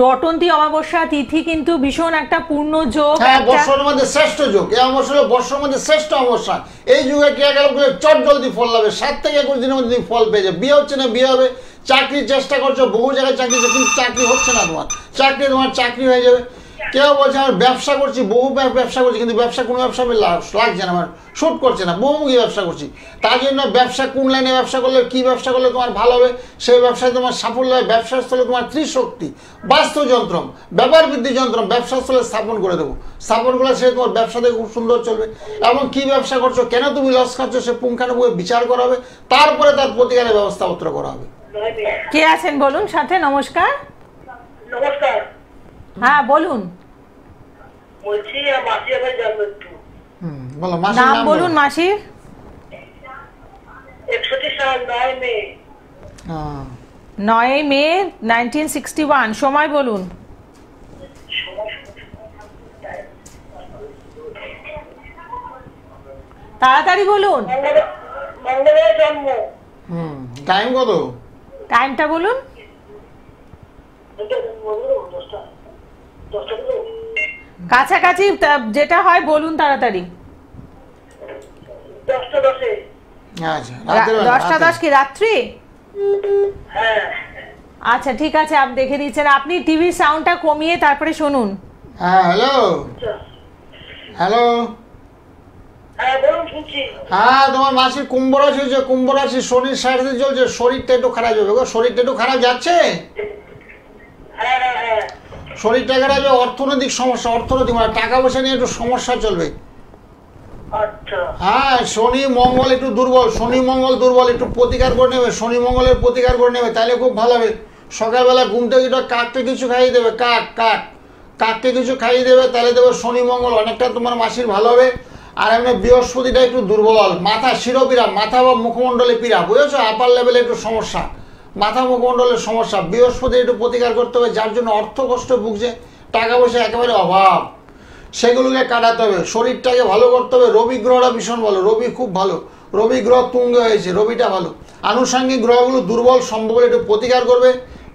রটন্তী অমাবস্যা তিথি কিন্তু ভীষণ একটা পূর্ণ যোগ। হ্যাঁ, বর্ষের মধ্যে শ্রেষ্ঠ যোগ, এই অমাবস্যা হলো বর্ষের মধ্যে শ্রেষ্ঠ অমাবস্যা। এই যুগে ক্রিয়াকলাপ করে চট জলদি ফল লাভে, 7 থেকে 21 দিনের মধ্যে তুমি ফল পেয়ে যাবে। বিয়ে হচ্ছে না, বিয়ে হবে। চাকরির চেষ্টা করছো, বহু জায়গায় চাকরি, কিন্তু চাকরি হচ্ছে না তোমার, তোমার চাকরি হয়ে যাবে। কেউ বলছে আমার ব্যবসা করছি, বহু ব্যবসা করছি, কিন্তু ব্যবসা কোনো ব্যবসা লাগছে না, আমার শুট করছে না, বহুমুখী ব্যবসা করছি। তার জন্য ব্যবসা কোন লাইনে ব্যবসা করলে, কী ব্যবসা করলে তোমার ভালো হবে, সেই ব্যবসায় তোমার সাফল্য হয়। ব্যবসার স্থলে তোমার ত্রিশক্তি, বাস্তুযন্ত্র, ব্যাপার বৃদ্ধি যন্ত্র ব্যবসার স্থলে স্থাপন করে দেবো। স্থাপন করলে সে তোমার ব্যবসা থেকে খুব সুন্দর চলবে। এবং কী ব্যবসা করছো, কেন তুমি লস খাচ্ছ, সে পুঙ্খানুপুঙ্খে বিচার করা হবে, তারপরে তার প্রতিকারের ব্যবস্থাপত্র করা হবে। কে আছেন বলুন সাথে? নমস্কার। নমস্কার। হ্যাঁ বলুন। বলছি মাসি আমার জন্ম একটু। বলো, মাসির নাম নাম বলুন মাসির। 61 সাল 9 মে। 9 মে 1961। সময় বলুন। তাড়াতাড়ি বলুন। মঙ্গলবার জন্ম। টাইম কত? টাইমটা বলুন। কাছাকাছি যেটা হয় বলুন তাড়াতাড়ি। 10:10। আচ্ছা, রাতের বেলা, 10:10 কি রাত্রি? হ্যাঁ আচ্ছা ঠিক আছে, আপনি দেখে দিচ্ছেন। আপনি টিভির সাউন্ডটা কমিয়ে তারপরে শুনুন। হ্যাঁ হ্যালো, হ্যালো, হ্যাঁ বলুন, শুনছি। হ্যাঁ তোমার মাসির কুম্ভ রাশি হয়েছে, কুম্ভ রাশি, শনির সাইডে চলছে, শরীরটা একটু খারাপ যাবে গো, শরীরটা একটু খারাপ যাচ্ছে। হ্যাঁ হ্যাঁ হ্যাঁ। শরীরটা খারাপ যাবে, অর্থনৈতিক সমস্যা, অর্থনৈতিক মানে টাকা পয়সা নিয়ে একটু সমস্যা চলবে। আচ্ছা। হ্যাঁ, শনি মঙ্গল একটু দুর্বল, শনি মঙ্গল দুর্বল, একটু প্রতিকার করে নেবে, শনি মঙ্গলের প্রতিকার করে নেবে, তাহলে খুব ভালো হবে। সকালবেলা ঘুম থেকে কাককে কিছু খাইয়ে দেবে, কাককে কিছু খাইয়ে দেবে, তাহলে দেবে শনি মঙ্গল অনেকটা তোমার মাসির ভালো হবে। আর এমনি বৃহস্পতিটা একটু দুর্বল, মাথা শিরোপীড়া, মাথা বা মুখমণ্ডলে পীড়া, বুঝেছো, আপার লেভেলে একটু সমস্যা, মাথা মুখমণ্ডলের সমস্যা, বৃহস্পতি একটু প্রতিকার করতে হবে। যার জন্য অর্থ কষ্ট ভুগছে, টাকা পয়সা একেবারে অভাব, সেগুলোকে কাটাতে হবে, শরীরটাকে ভালো করতে হবে। রবি গ্রহটা ভীষণ ভালো, রবি খুব ভালো, রবি গ্রহ তুঙ্গে হয়েছে, রবিটা ভালো। আনুষঙ্গিক গ্রহগুলো দুর্বল, সম্ভব একটু প্রতিকার করবে।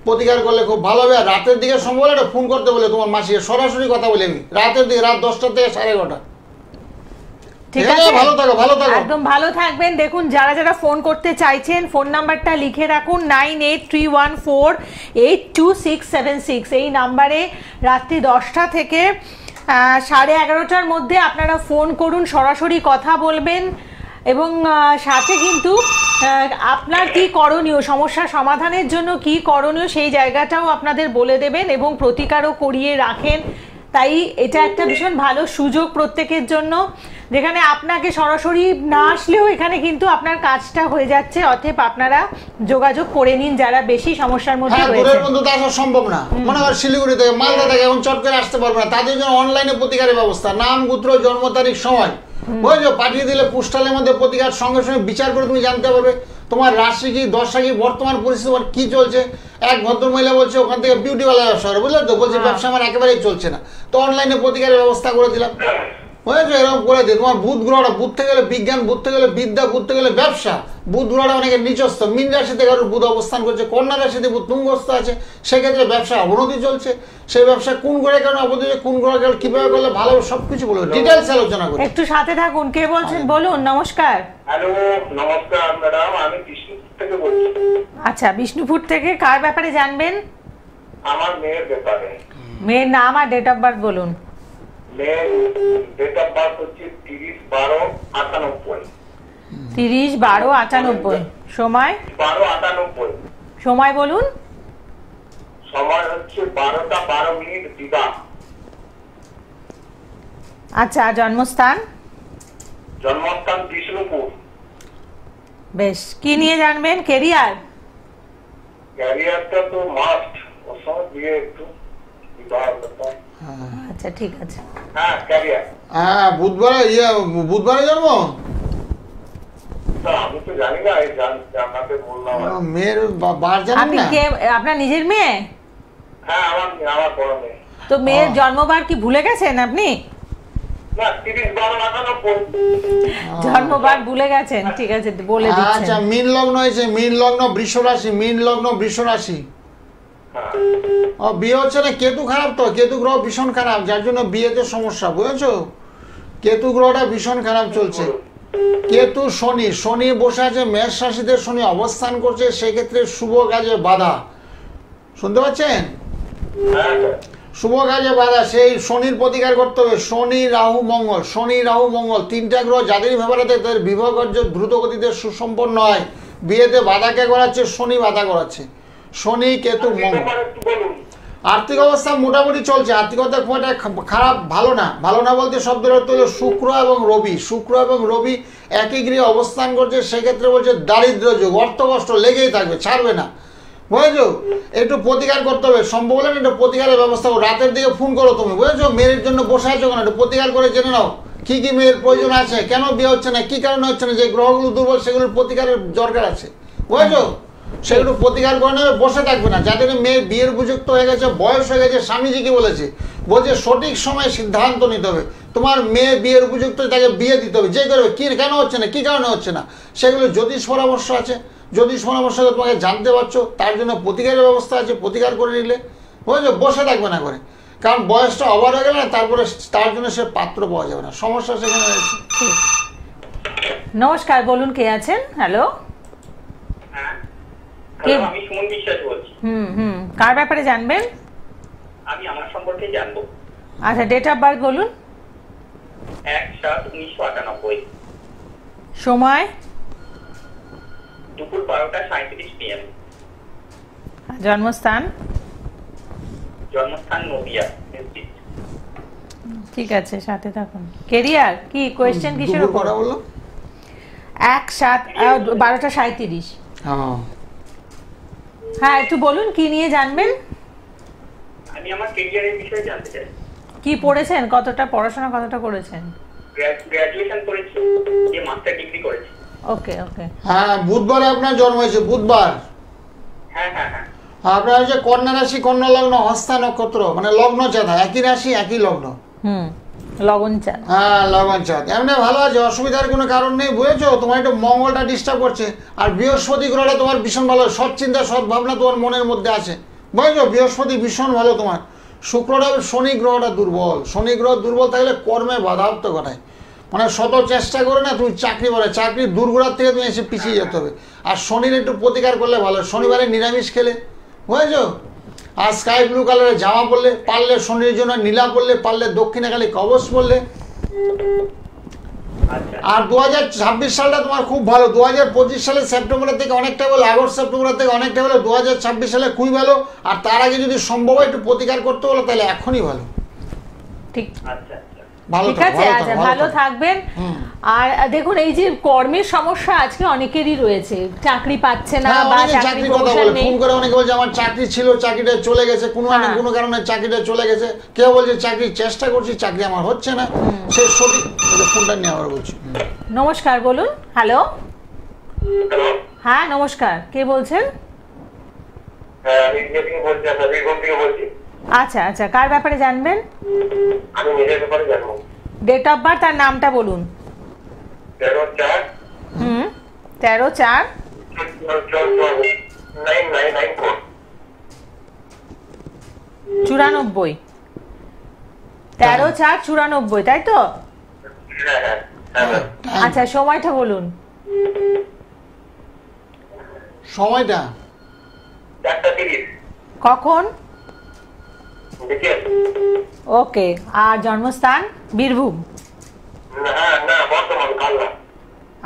প্রতিকার করলে খুব ভালো হবে। আর রাতের দিকে সম্ভব হলে একটা ফোন করতে বলে তোমার মাসিকে, সরাসরি কথা বলে আমি রাতের দিকে, রাত 10টা থেকে 11:30। ঠিক আছে, ভালো থাকো, ভালো থাকো, একদম ভালো থাকবেন। দেখুন, যারা যারা ফোন করতে চাইছেন ফোন নাম্বারটা লিখে রাখুন 9831482676। এই নাম্বারে রাত্রি 10টা থেকে 11:30টার মধ্যে আপনারা ফোন করুন, সরাসরি কথা বলবেন এবং সাথে কিন্তু আপনার কি করণীয়, সমস্যা সমাধানের জন্য কি করণীয় সেই জায়গাটাও আপনাদের বলে দেবেন এবং প্রতিকারও করিয়ে রাখেন। তাই এটা একটা ভীষণ ভালো সুযোগ প্রত্যেকের জন্য, যেখানে আপনাকে সরাসরি না আসলেও এখানে কিন্তু আপনার কাজটা হয়ে যাচ্ছে। অতএব আপনারা যোগাযোগ করে নিন যারা বেশি সমস্যার মধ্যে রয়েছে। দূরের বন্ধু তো আসা সম্ভব না, মনে হয় শিলিগুড়ি থেকে, মালদা থেকে এখন চট করে আসতে পারবে না, তাদের জন্য অনলাইনে প্রতিকারের ব্যবস্থা, নাম, গোত্র, জন্ম তারিখ, সময় বুঝছো পাঠিয়ে দিলে পোস্টালের মধ্যে প্রতিকার সঙ্গে সঙ্গে বিচার করে তুমি জানতে পারবে তোমার রাশি কি, দশা কি, বর্তমান পরিস্থিতি কি চলছে। এক ভদ্র মহিলা বলছে ওখান থেকে বিউটিওয়ালা ব্যবসা করে, বুঝলে তো, বলছে ব্যবসা আমার একেবারেই চলছে না, তো অনলাইনে প্রতিকারের ব্যবস্থা করে দিলাম। বুঝেছো, এরকম করে দিই। তোমার বুধ গ্রহটা, বুধতে গেলে বিজ্ঞান, বুধতে গেলে বিদ্যা, বুধতে গেলে ব্যবসা। বুধ গ্রহটা অনেকের নিচস্থ, মীন রাশিতে কারোর বুধ অবস্থান করছে, কন্যা রাশিতে বুধ তুঙ্গস্থ আছে, সেক্ষেত্রে ব্যবসা অবনতি চলছে। সেই ব্যবসা কোন গ্রহের কারণে অবনতি, কোন গ্রহের কারণে কিভাবে করলে ভালো, সবকিছু বলবো, ডিটেলস আলোচনা করি। একটু সাথে থাকুন। কে বলছেন বলুন? নমস্কার। হ্যালো, নমস্কার ম্যাডাম, আমি বিষ্ণুপুর থেকে বলছি। আচ্ছা, বিষ্ণুপুর থেকে কার ব্যাপারে জানবেন? আমার মেয়ের ব্যাপারে। মেয়ের নাম আর ডেট অফ বার্থ বলুন। মেয়ের ডেট অফ বার্থ হচ্ছে 30/12/98। 30/12/98। সময়? 12/98। সময় বলুন। সময় হচ্ছে 12টা 12 মিনিট দিবা। আচ্ছা, জন্মস্থান? জন্মস্থান বিষ্ণুপুর। বেশ, কি নিয়ে জানবেন? কেরিয়ার? ক্যারিয়ারটা তো মাস্ট, ওর সঙ্গে দিয়ে একটু বিবাহ ব্যাপার। আচ্ছা, ঠিক আছে। হ্যাঁ, ক্যারিয়ার। হ্যাঁ, বুধবারে জন্ম। আমি তো জানি না, এই আপনাকে বললাম। মেয়ের বার জানেন আপনি না? কে? আপনার নিজের মেয়ে? হ্যাঁ, আমার বড় মেয়ে। তো মেয়ের জন্মবার কি ভুলে গেছেন আপনি? না, 30/12/98। জন্মবার ভুলে গেছেন? ঠিক আছে, বলে দিচ্ছেন। আচ্ছা, মীন লগ্ন হয়েছে, মীন লগ্ন বৃষ রাশি, মীন লগ্ন বৃষ রাশি। হ্যাঁ। ও বিয়ে হচ্ছে না, কেতু খারাপ, তো কেতু গ্রহ ভীষণ খারাপ, যার জন্য বিয়েতে সমস্যা, বুঝেছো। কেতু গ্রহটা ভীষণ খারাপ চলছে। কেতু শনি, শনি বসে আছে মেষ রাশিতে, শনি অবস্থান করছে, সেক্ষেত্রে শুভ কাজে বাধা। শুনতে পাচ্ছেন? হ্যাঁ, শুভ কাজে বাধা, সেই শনির প্রতিকার করতে হবে। শনি রাহু মঙ্গল, শনি রাহু মঙ্গল তিনটা গ্রহ যাদেরই ব্যাপারে তাদের বিবাহ কার্য দ্রুত গতিতে সুসম্পন্ন হয়। বিয়েতে বাধাকে করাচ্ছে শনি, বাধা করাচ্ছে শনি, কেতু, মঙ্গল। একটু বলুন। আর্থিক অবস্থা মোটামুটি চলছে, আর্থিকতা খুব একটা খারাপ, ভালো না। ভালো না বলতে শব্দের অর্থ হলো শুক্র এবং রবি, শুক্র এবং রবি একই গৃহে অবস্থান করছে, সেক্ষেত্রে বলছে দারিদ্র যোগ, অর্থ কষ্ট লেগেই থাকবে, ছাড়বে না, বুঝেছো। একটু প্রতিকার করতে হবে, সম্ভব হলে একটু প্রতিকারের ব্যবস্থা করো। রাতের দিকে ফোন করো তুমি, বুঝেছো। মেয়ের জন্য বসে আছো কেন, একটু প্রতিকার করে জেনে নাও কি কি মেয়ের প্রয়োজন আছে, কেন বিয়ে হচ্ছে না, কি কারণে হচ্ছে না, যে গ্রহগুলো দুর্বল সেগুলোর প্রতিকারের দরকার আছে, বুঝেছো। সেগুলো প্রতিকার করে নেবে, বসে থাকবে না। যাদের মেয়ের বিয়ের উপযুক্ত হয়ে গেছে, বয়স হয়ে গেছে, স্বামীজি কি বলছে সঠিক সময়ে সিদ্ধান্ত নিতে হবে। তোমার মেয়ে বিয়ের উপযুক্ত, তাকে বিয়ে দিতে হবে, যে করবে। কি কেন হচ্ছে না, কি কারণে হচ্ছে না, সেগুলো জ্যোতিষ পরামর্শ আছে, জ্যোতিষ পরামর্শ তোমাকে জানতে পারছো, তার জন্য প্রতিকারের ব্যবস্থা আছে, প্রতিকার করে নিলে, বুঝেছো। বসে থাকবে না করে, কারণ বয়সটা ওভার হয়ে গেলে না, তারপরে তার জন্য সে পাত্র পাওয়া যাবে না, সমস্যা সেখানে রয়েছে। নমস্কার, বলুন কে আছেন? হ্যালো, আমি সুমন বিশ্বাস বলছি। কার ব্যাপারে জানবেন? আমি আমার সম্পর্কে জানবো। আচ্ছা, ডেট অফ বার্থ বলুন। 1/7/1998। সময়? দুপুর 12:37 PM। জন্মস্থান? জন্মস্থান নদিয়া। ঠিক আছে, সাথে থাকুন। কেরিয়ার কি কোয়েশ্চেন কিসের উপর? কথা বললো 1/7/12:37। হ্যাঁ, একটু বলুন কি নিয়ে জানবেন। আমি আমার ক্যারিয়ারের বিষয়ে জানতে চাই। কি পড়েছেন, কতটা পড়াশোনা, কতটা করেছেন? গ্র্যাজুয়েশন করেছি, যে মাস্টার ডিগ্রি করেছি। ওকে ওকে। হ্যাঁ, বুধবারে আপনার জন্ম হয়েছে, বুধবার। হ্যাঁ হ্যাঁ হ্যাঁ। আপনার হচ্ছে কন্যা রাশি, কন্যা লগ্ন, হস্তা নক্ষত্র, মানে লগ্ন চাঁদা, একই রাশি একই লগ্ন। লগন চাঁদ। হ্যাঁ, লগন চাঁদ। এমনি ভালো আছে, অসুবিধার কোনো কারণ নেই, বুঝেছো। তোমার একটু মঙ্গলটা ডিস্টার্ব করছে, আর বৃহস্পতি গ্রহটা তোমার ভীষণ ভালো, সৎ চিন্তা, সৎ ভাবনা তোমার মনের মধ্যে আছে, বুঝছো? বৃহস্পতি ভীষণ ভালো তোমার। শুক্রটা, শনি গ্রহটা দুর্বল। শনি গ্রহ দুর্বল থাকলে কর্মে বাধাপ্ত ঘটায়, মানে শত চেষ্টা করে না তুমি চাকরি বলে, চাকরির দূরগোড়ার থেকে তুমি এসে পিছিয়ে যেতে হবে। আর শনির একটু প্রতিকার করলে ভালো, শনিবারে নিরামিষ খেলে, বুঝেছো? আর স্কাই ব্লু কালারের জামা পরলে, পারলে শনির জন্য নীলা পরলে, পারলে দক্ষিণাকালী কবচ পরলে। আচ্ছা আর 2026 সালটা তোমার খুব ভালো। 2025 সালের সেপ্টেম্বরের থেকে অনেকটা ভালো, আগস্ট সেপ্টেম্বরের থেকে অনেকটা ভালো, 2026 সালে খুবই ভালো। আর তার আগে যদি সম্ভব হয় একটু প্রতিকার করতে বলো তাহলে এখনই ভালো। ঠিক আচ্ছা আচ্ছা ভালো ঠিক থাকো, আছে, ভালো আচ্ছা থাকো, ভালো থাকবেন। আর দেখুন এই যে কর্মের সমস্যা আজকে অনেকেরই রয়েছে, চাকরি পাচ্ছে না হ্যাঁ, বা অনেকে চাকরি চাকরির কথা প্রমোশন বলে, নেই। ফোন করে অনেকে বলছে আমার চাকরি ছিল, চাকরিটা চলে গেছে, কোনো না হ্যাঁ। কোনো কারণে চাকরিটা চলে গেছে। কেউ বলছে চাকরির চেষ্টা করছি, চাকরি আমার হচ্ছে না। সে সঠিক ফোনটা নিয়ে আবার বলছি। নমস্কার, বলুন। হ্যালো, হ্যালো, হ্যাঁ নমস্কার, কে বলছেন? হ্যাঁ আমি ইন্ডিয়া থেকে বলছি, আপনার বীরভূম থেকে বলছি। আচ্ছা আচ্ছা, কার ব্যাপারে জানবেন? আমি নিজের ব্যাপারে জানবো। ডেট অফ বার্থ আর নামটা বলুন। 13/4 13/4 9994। 94। 13/4 94, তাই তো? হ্যাঁ হ্যাঁ হ্যাঁ আচ্ছা, সময়টা বলুন। সময়টা 4:30 কখন? বিকেল। ওকে। আর জন্মস্থান? বীরভূম। না না, বর্তমান কালনা।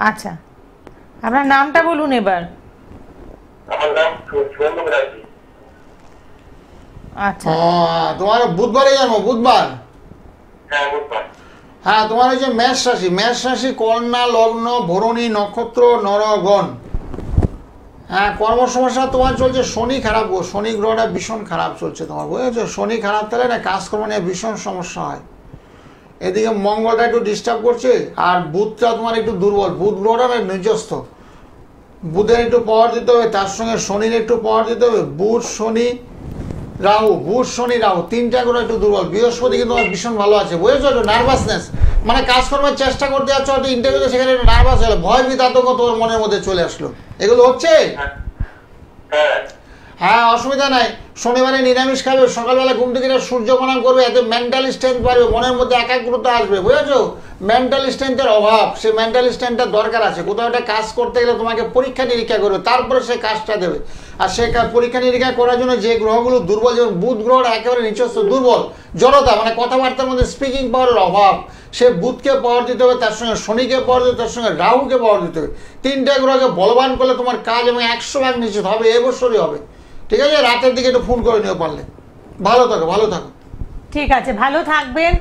আচ্ছা, আপনার নামটা বলুন এবার। আমার নাম সুরেন্দ্র ব্যানার্জি। আচ্ছা, তোমার বুধবারে জানো, বুধবার। হ্যাঁ বুধবার। হ্যাঁ, তোমার ওই যে মেষ রাশি, মেষ রাশি, কন্যা লগ্ন, ভরণী নক্ষত্র, নরগণ। হ্যাঁ, কর্মসমস্যা তোমার চলছে, শনি খারাপ গো, শনি গ্রহটা ভীষণ খারাপ চলছে তোমার, বুঝেছো? শনি খারাপ থাকলে না কাজকর্ম নিয়ে ভীষণ সমস্যা হয়। এদিকে মঙ্গলটা একটু ডিস্টার্ব করছে, আর বুধটা তোমার একটু দুর্বল, বুধ গ্রহটা না নিজস্ব, বুধের একটু পাওয়ার দিতে হবে, তার সঙ্গে শনির একটু পাওয়ার দিতে হবে। বুধ শনি রাহু, বুধ শনি রাহু তিনটা করে একটু দুর্বল। বৃহস্পতি কিন্তু আমার ভীষণ ভালো আছে, বুঝেছো? একটু নার্ভাসনেস, মানে কাজকর্মের চেষ্টা করতে যাচ্ছ হয়তো ইন্টারভিউতে, সেখানে একটু নার্ভাস হলো, ভয় ভীত আতঙ্ক তোমার মনের মধ্যে চলে আসলো। এগুলো হচ্ছে? হ্যাঁ হ্যাঁ, অসুবিধা নাই। শনিবারে নিরামিষ খাবে, সকালবেলা ঘুম থেকে সূর্য প্রণাম করবে, এতে মেন্টাল স্ট্রেংথ বাড়বে, মনের মধ্যে একাগ্রতা আসবে, বুঝেছো? মেন্টাল স্ট্রেংথের অভাব, সেই মেন্টাল স্ট্রেংথের দরকার আছে। কোথাও একটা কাজ করতে গেলে তোমাকে পরীক্ষা নিরীক্ষা করবে, তারপরে সে কাজটা দেবে। আর সে পরীক্ষা নিরীক্ষা করার জন্য যে গ্রহগুলো দুর্বল, যেমন বুধ গ্রহটা একেবারে নিজস্ব দুর্বল, জড়তা, মানে কথাবার্তার মধ্যে স্পিকিং পাওয়ারের অভাব, সে বুধকে পাওয়ার দিতে হবে, তার সঙ্গে শনিকে পাওয়ার দিতে হবে, তার সঙ্গে রাহুকে পাওয়ার দিতে হবে। তিনটা গ্রহকে বলবান করলে তোমার কাজ এবং 100% নিশ্চিত হবে, এবছরই হবে। ঠিক আছে, রাতের দিকে একটু ফোন করে নিও পারলে। ভালো থাকো, ভালো থাকো। ঠিক আছে, ভালো থাকবেন।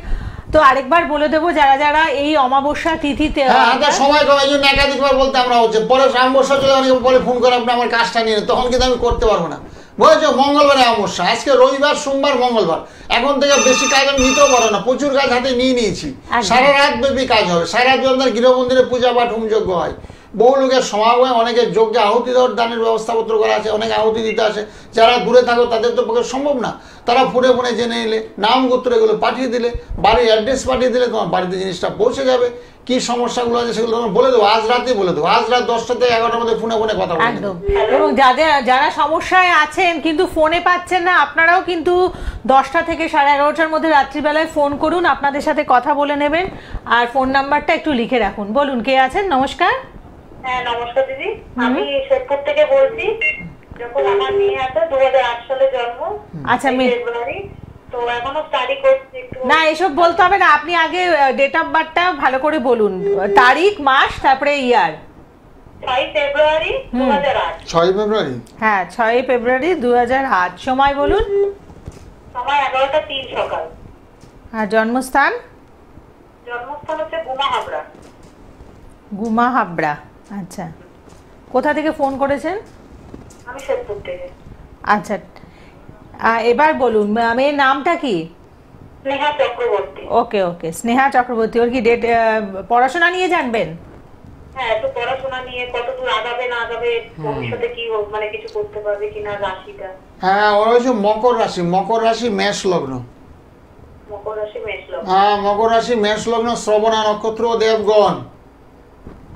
তো আরেকবার বলে দেবো, যারা যারা এই অমাবস্যা তিথিতে, হ্যাঁ, হাতে সময় কম, এই জন্য একাধিকবার বলতে আমরা হচ্ছে, পরে অমাবস্যা চলে অনেকে বলে ফোন করে আপনি আমার কাজটা নিয়ে, তখন কিন্তু আমি করতে পারবো না, বুঝেছো? মঙ্গলবারে অমাবস্যা, আজকে রবিবার, সোমবার, মঙ্গলবার, এখন থেকে বেশি কাজ আমি নিতেও পারো না, প্রচুর কাজ হাতে নিয়ে নিয়েছি। সারা রাত ব্যাপী কাজ হবে, সারা রাত আপনার গৃহমন্দিরে পূজা পাঠ হোমযজ্ঞ হয়, বহু লোকের সমাগমে, অনেকের যজ্ঞে আহুতি দেওয়ার দানের ব্যবস্থাপত্র করা আছে, অনেকে আহুতি দিতে আসে। যারা দূরে থাকো তাদের তো পক্ষে সম্ভব না, তারা ফোনে ফোনে জেনে নিলে, নাম গোত্র এগুলো পাঠিয়ে দিলে, বাড়ির অ্যাড্রেস পাঠিয়ে দিলে তোমার বাড়িতে জিনিসটা পৌঁছে যাবে। কি সমস্যাগুলো আছে সেগুলো তোমার বলে দেবো, আজ রাতেই বলে দেবো, আজ রাত 10টা থেকে 11টার মধ্যে ফোনে ফোনে কথা বলে একদম। এবং যারা সমস্যায় আছেন কিন্তু ফোনে পাচ্ছেন না, আপনারাও কিন্তু 10টা থেকে 11:30টার মধ্যে রাত্রিবেলায় ফোন করুন, আপনাদের সাথে কথা বলে নেবেন। আর ফোন নাম্বারটা একটু লিখে রাখুন। বলুন, কে আছেন? নমস্কার। হ্যাঁ নমস্কার দিদি, আমি শেরপুর থেকে বলছি। যখন আমার মেয়ে আছে 2008 সালে জন্ম, আচ্ছা, ফেব্রুয়ারি, তো এখনো স্টাডি করছি একটু। না, এসব বলতে হবে না, আপনি আগে ডেট অফ বার্থটা ভালো করে বলুন, তারিখ, মাস, তারপরে ইয়ার। 6 ফেব্রুয়ারি 2008। 6 ফেব্রুয়ারি। হ্যাঁ, 6 ফেব্রুয়ারি 2008। সময় বলুন। সময় 11টা 3 সকাল। আর জন্মস্থান? জন্মস্থান হচ্ছে গুমাহাবড়া। গুমাহাবড়া। আচ্ছা, কোথা থেকে ফোন করেছেন? আমি শেরপুর থেকে। আচ্ছা, এবার বলুন, মেয়ের নামটা কি? স্নেহা চক্রবর্তী। ওকে ওকে, স্নেহা চক্রবর্তী। ওর কি পড়াশোনা নিয়ে জানবেন? হ্যাঁ, একটু পড়াশোনা নিয়ে কতদূর আগাবে না আগাবে, ভবিষ্যতে কি মানে কিছু করতে পারবে কিনা, রাশিটা। হ্যাঁ, ওর হচ্ছে মকর রাশি, মকর রাশি মেষ লগ্ন। মকর রাশি মেষ লগ্ন। হ্যাঁ, মকর রাশি মেষ লগ্ন, শ্রবণা নক্ষত্র, দেবগণ।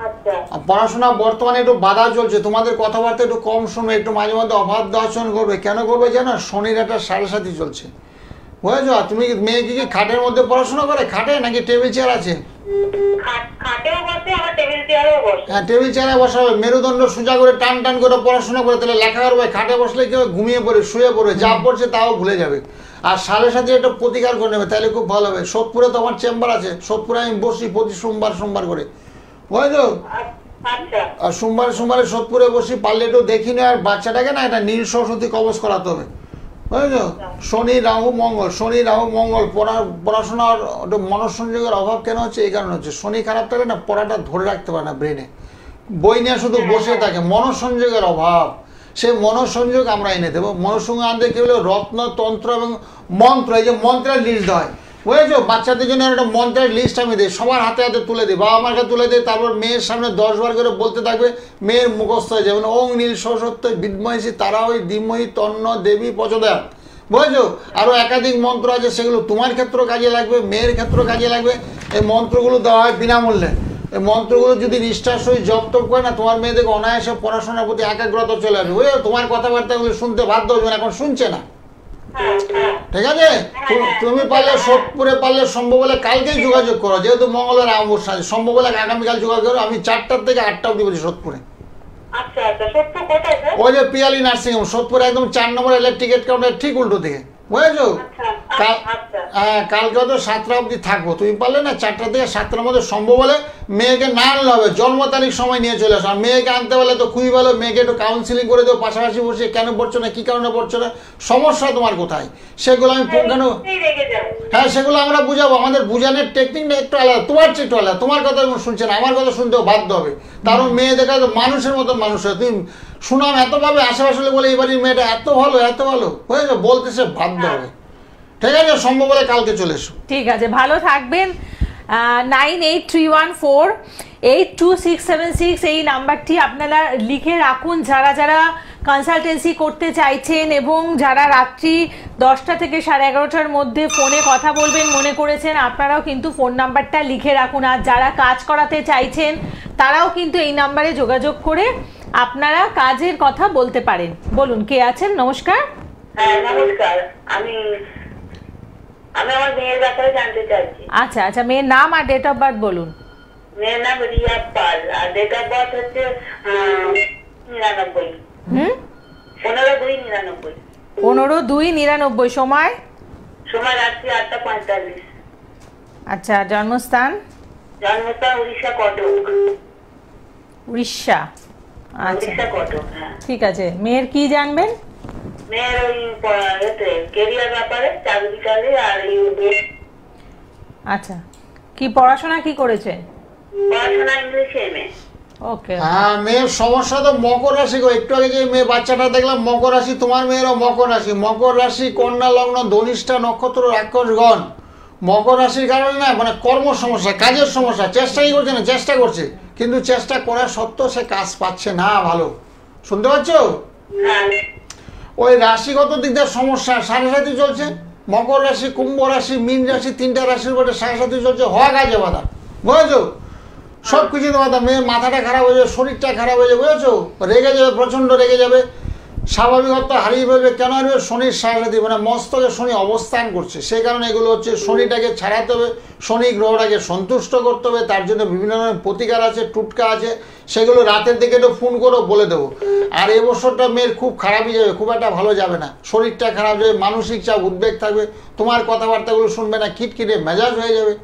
আচ্ছা আচ্ছা পড়াশোনা বর্তমানে একটু বাধা চলছে, তোমাদের কথাবার্তা একটু কম শুনবে, একটু মাঝে মধ্যে অভাব দর্শন করবে। কেন করবে জানো? শনির একটা 7.5 চলছে, বুঝেছো? আর তুমি মেয়ে কি খাটের মধ্যে পড়াশোনা করে, খাটে নাকি টেবিল চেয়ার আছে? খাটেও বসে আবার টেবিল চেয়ারেও বসে। হ্যাঁ, টেবিল চেয়ারে বসাবে, মেরুদণ্ড সোজা করে টান টান করে পড়াশোনা করে, তাহলে লেখা করবে। খাটে বসলে কেউ ঘুমিয়ে পড়ে, শুয়ে পড়বে, যা পড়ছে তাও ভুলে যাবে। আর 7.5 একটা প্রতিকার করে নেবে, তাহলে খুব ভালো হবে। সোদপুরে তো আমার চেম্বার আছে, সোদপুরে আমি বসি প্রতি সোমবার করে, বুঝেছো? আচ্ছা আর সোমবারে সোদপুরে বসি, পারলে একটু দেখি না। আর বাচ্চাটাকে না একটা নীল সরস্বতী কবচ করাতে হবে, বুঝেছো? শনি রাহু মঙ্গল পড়াশোনার একটু মনঃসংযোগের অভাব কেন হচ্ছে? এই কারণে হচ্ছে শনি খারাপ থাকলে না পড়াটা ধরে রাখতে পারে না ব্রেনে, বই নিয়ে শুধু বসে থাকে, মনঃসংযোগের অভাব। সেই মনঃসংযোগ আমরা এনে দেবো। মনঃসংযোগ আনতে কি হলো? রত্ন, তন্ত্র এবং মন্ত্র, এই যে মন্ত্রের লিস্ট হয়, বুঝেছো? বাচ্চাদের জন্য একটা মন্ত্রের লিস্ট আমি দিই, সবার হাতে হাতে তুলে দিই, বাবা মাকে তুলে দিই। তারপর মেয়ের সামনে 10 বার করে বলতে থাকবে, মেয়ের মুখস্থ হয়ে যাবে। ওং নীল সরস্বতী বিদ্মহী তারাহী ধীমহি তন্ন দেবী প্রচোদয়াৎ, বুঝেছো? আরও একাধিক মন্ত্র আছে, সেগুলো তোমার ক্ষেত্রেও কাজে লাগবে, মেয়ের ক্ষেত্রেও কাজে লাগবে। এই মন্ত্রগুলো দেওয়া হয় বিনামূল্যে। এই মন্ত্রগুলো যদি নিষ্ঠার সহিত জপ তপ করে না, তোমার মেয়েদেরকে অনায়াসে পড়াশোনার প্রতি একাগ্রতা চলে আসবে, বুঝেছো? তোমার কথাবার্তাগুলো শুনতে বাধ্য হচ্ছে না, এখন শুনছে না, ঠিক আছে? তুমি পারলে সোদপুরে পারলে সম্ভব হলে কালকেই যোগাযোগ করো, যেহেতু মঙ্গলবার অবশ্য আছে, সম্ভব হলে আগামীকাল যোগাযোগ করো। আমি 4টা থেকে 8টা অবধি বলছি সোদপুরে। আচ্ছা আচ্ছা সত্য কোথায় স্যার? ওই যে পিয়ালি নার্সিং হোম, সোদপুরে একদম 4 নম্বর টিকিট কাউন্টার ঠিক উল্টো দিকে, বুঝেছো? হ্যাঁ, কালকে হয়তো 7টা অবধি থাকবো। তুমি পারলে না 4টা থেকে 7টার মধ্যে সম্ভব হলে মেয়েকে না আনলে হবে, জন্ম তারিখ সময় নিয়ে চলে আসো। আর মেয়েকে আনতে পারলে তো খুবই ভালো, মেয়েকে একটু কাউন্সিলিং করে দেবো, পাশাপাশি বসে কেন পড়ছো না, কী কারণে পড়ছো না, সমস্যা তোমার কোথায়, সেগুলো আমি পুঙ্খানু, হ্যাঁ সেগুলো আমরা বুঝাবো। আমাদের বুঝানোর টেকনিকটা একটু আলাদা, তোমার চেয়ে একটু আলাদা। তোমার কথা শুনছে না, আমার কথা শুনতেও বাধ্য হবে। কারণ মেয়ে দেখা তো মানুষের মতো মানুষ হয়। তুমি সুনাম এতভাবে আশেপাশে বলে এই বাড়ির মেয়েটা এত ভালো হয়েছে, বলতে সে বাধ্য হবে। ঠিক আছে, সম্ভব হলে কালকে চলে এসো। ঠিক আছে, ভালো থাকবেন। 9831482676 এই নাম্বারটি আপনারা লিখে রাখুন, যারা কনসালটেন্সি করতে চাইছেন এবং যারা রাত্রি 10টা থেকে 11:30টার মধ্যে ফোনে কথা বলবেন মনে করেছেন, আপনারাও কিন্তু ফোন নাম্বারটা লিখে রাখুন। আর যারা কাজ করাতে চাইছেন তারাও কিন্তু এই নাম্বারে যোগাযোগ করে আপনারা কাজের কথা বলতে পারেন। বলুন, কে আছেন? নমস্কার। হ্যাঁ নমস্কার, আমি আমার মেয়ের ব্যাপারে জানতে চাইছি। আচ্ছা, মেয়ের নাম আর ডেট অফ বার্থ বলুন। মেয়ের নাম রিয়া পাল, আর ডেট অফ বার্থ হচ্ছে 99। 15/2/99। 15/2/99। সময় রাত্রি 8:45। আচ্ছা, জন্মস্থান উড়িষ্যা কটক। উড়িষ্যা, আচ্ছা কটক। হ্যাঁ ঠিক আছে। মেয়ের কি জানবেন? মেয়ের ওই কেরিয়ার ব্যাপারে, চাকরি টাকরি আর আচ্ছা, কি পড়াশোনা কি করেছে? পড়াশোনা ইংলিশ এমএ। ওকে। হ্যাঁ, মেয়ের সমস্যা তো মকর রাশি গো। একটু আগে যে মেয়ে বাচ্চাটা দেখলাম মকর রাশি, তোমার মেয়েরও মকর রাশি। মকর রাশি, কন্যা লগ্ন, ধনিষ্ঠা নক্ষত্র, রাক্ষসগণ। মকর রাশির কারণে না মানে কর্ম সমস্যা, কাজের সমস্যা। চেষ্টাই করছে না, চেষ্টা করছে কিন্তু চেষ্টা করা সত্ত্বেও সে কাজ পাচ্ছে না ভালো। শুনতে পাচ্ছ? হ্যাঁ ওই রাশিগত দিক দিয়ে সমস্যা, 7.5 চলছে। মকর রাশি, কুম্ভ রাশি, মীন রাশি, 3টা রাশির মধ্যে 7.5 চলছে। হওয়া কাজে বাধা, বুঝেছো? সব কিছুতে বাধা। মেয়ের মাথাটা খারাপ হয়ে যাবে, শরীরটা খারাপ হয়ে যাবে, বুঝেছো? রেগে যাবে, প্রচণ্ড রেগে যাবে, স্বাভাবিকত্ব হারিয়ে ফেলবে। কেন হারিয়ে? শনির 7.5 মানে মস্তকে শনি অবস্থান করছে, সেই কারণে এগুলো হচ্ছে। শনিটাকে ছাড়াতে হবে, শনি গ্রহটাকে সন্তুষ্ট করতে হবে। তার জন্য বিভিন্ন ধরনের প্রতিকার আছে, টুটকা আছে, সেগুলো রাতের দিকে একটু ফোন করো, বলে দেবো। আর এবছরটা মেয়ের খুব খারাপই যাবে, খুব একটা ভালো যাবে না। শরীরটা খারাপ যাবে, মানসিক চাপ, উদ্বেগ থাকবে, তোমার কথাবার্তাগুলো শুনবে না, খিটখিটে মেজাজ হয়ে যাবে।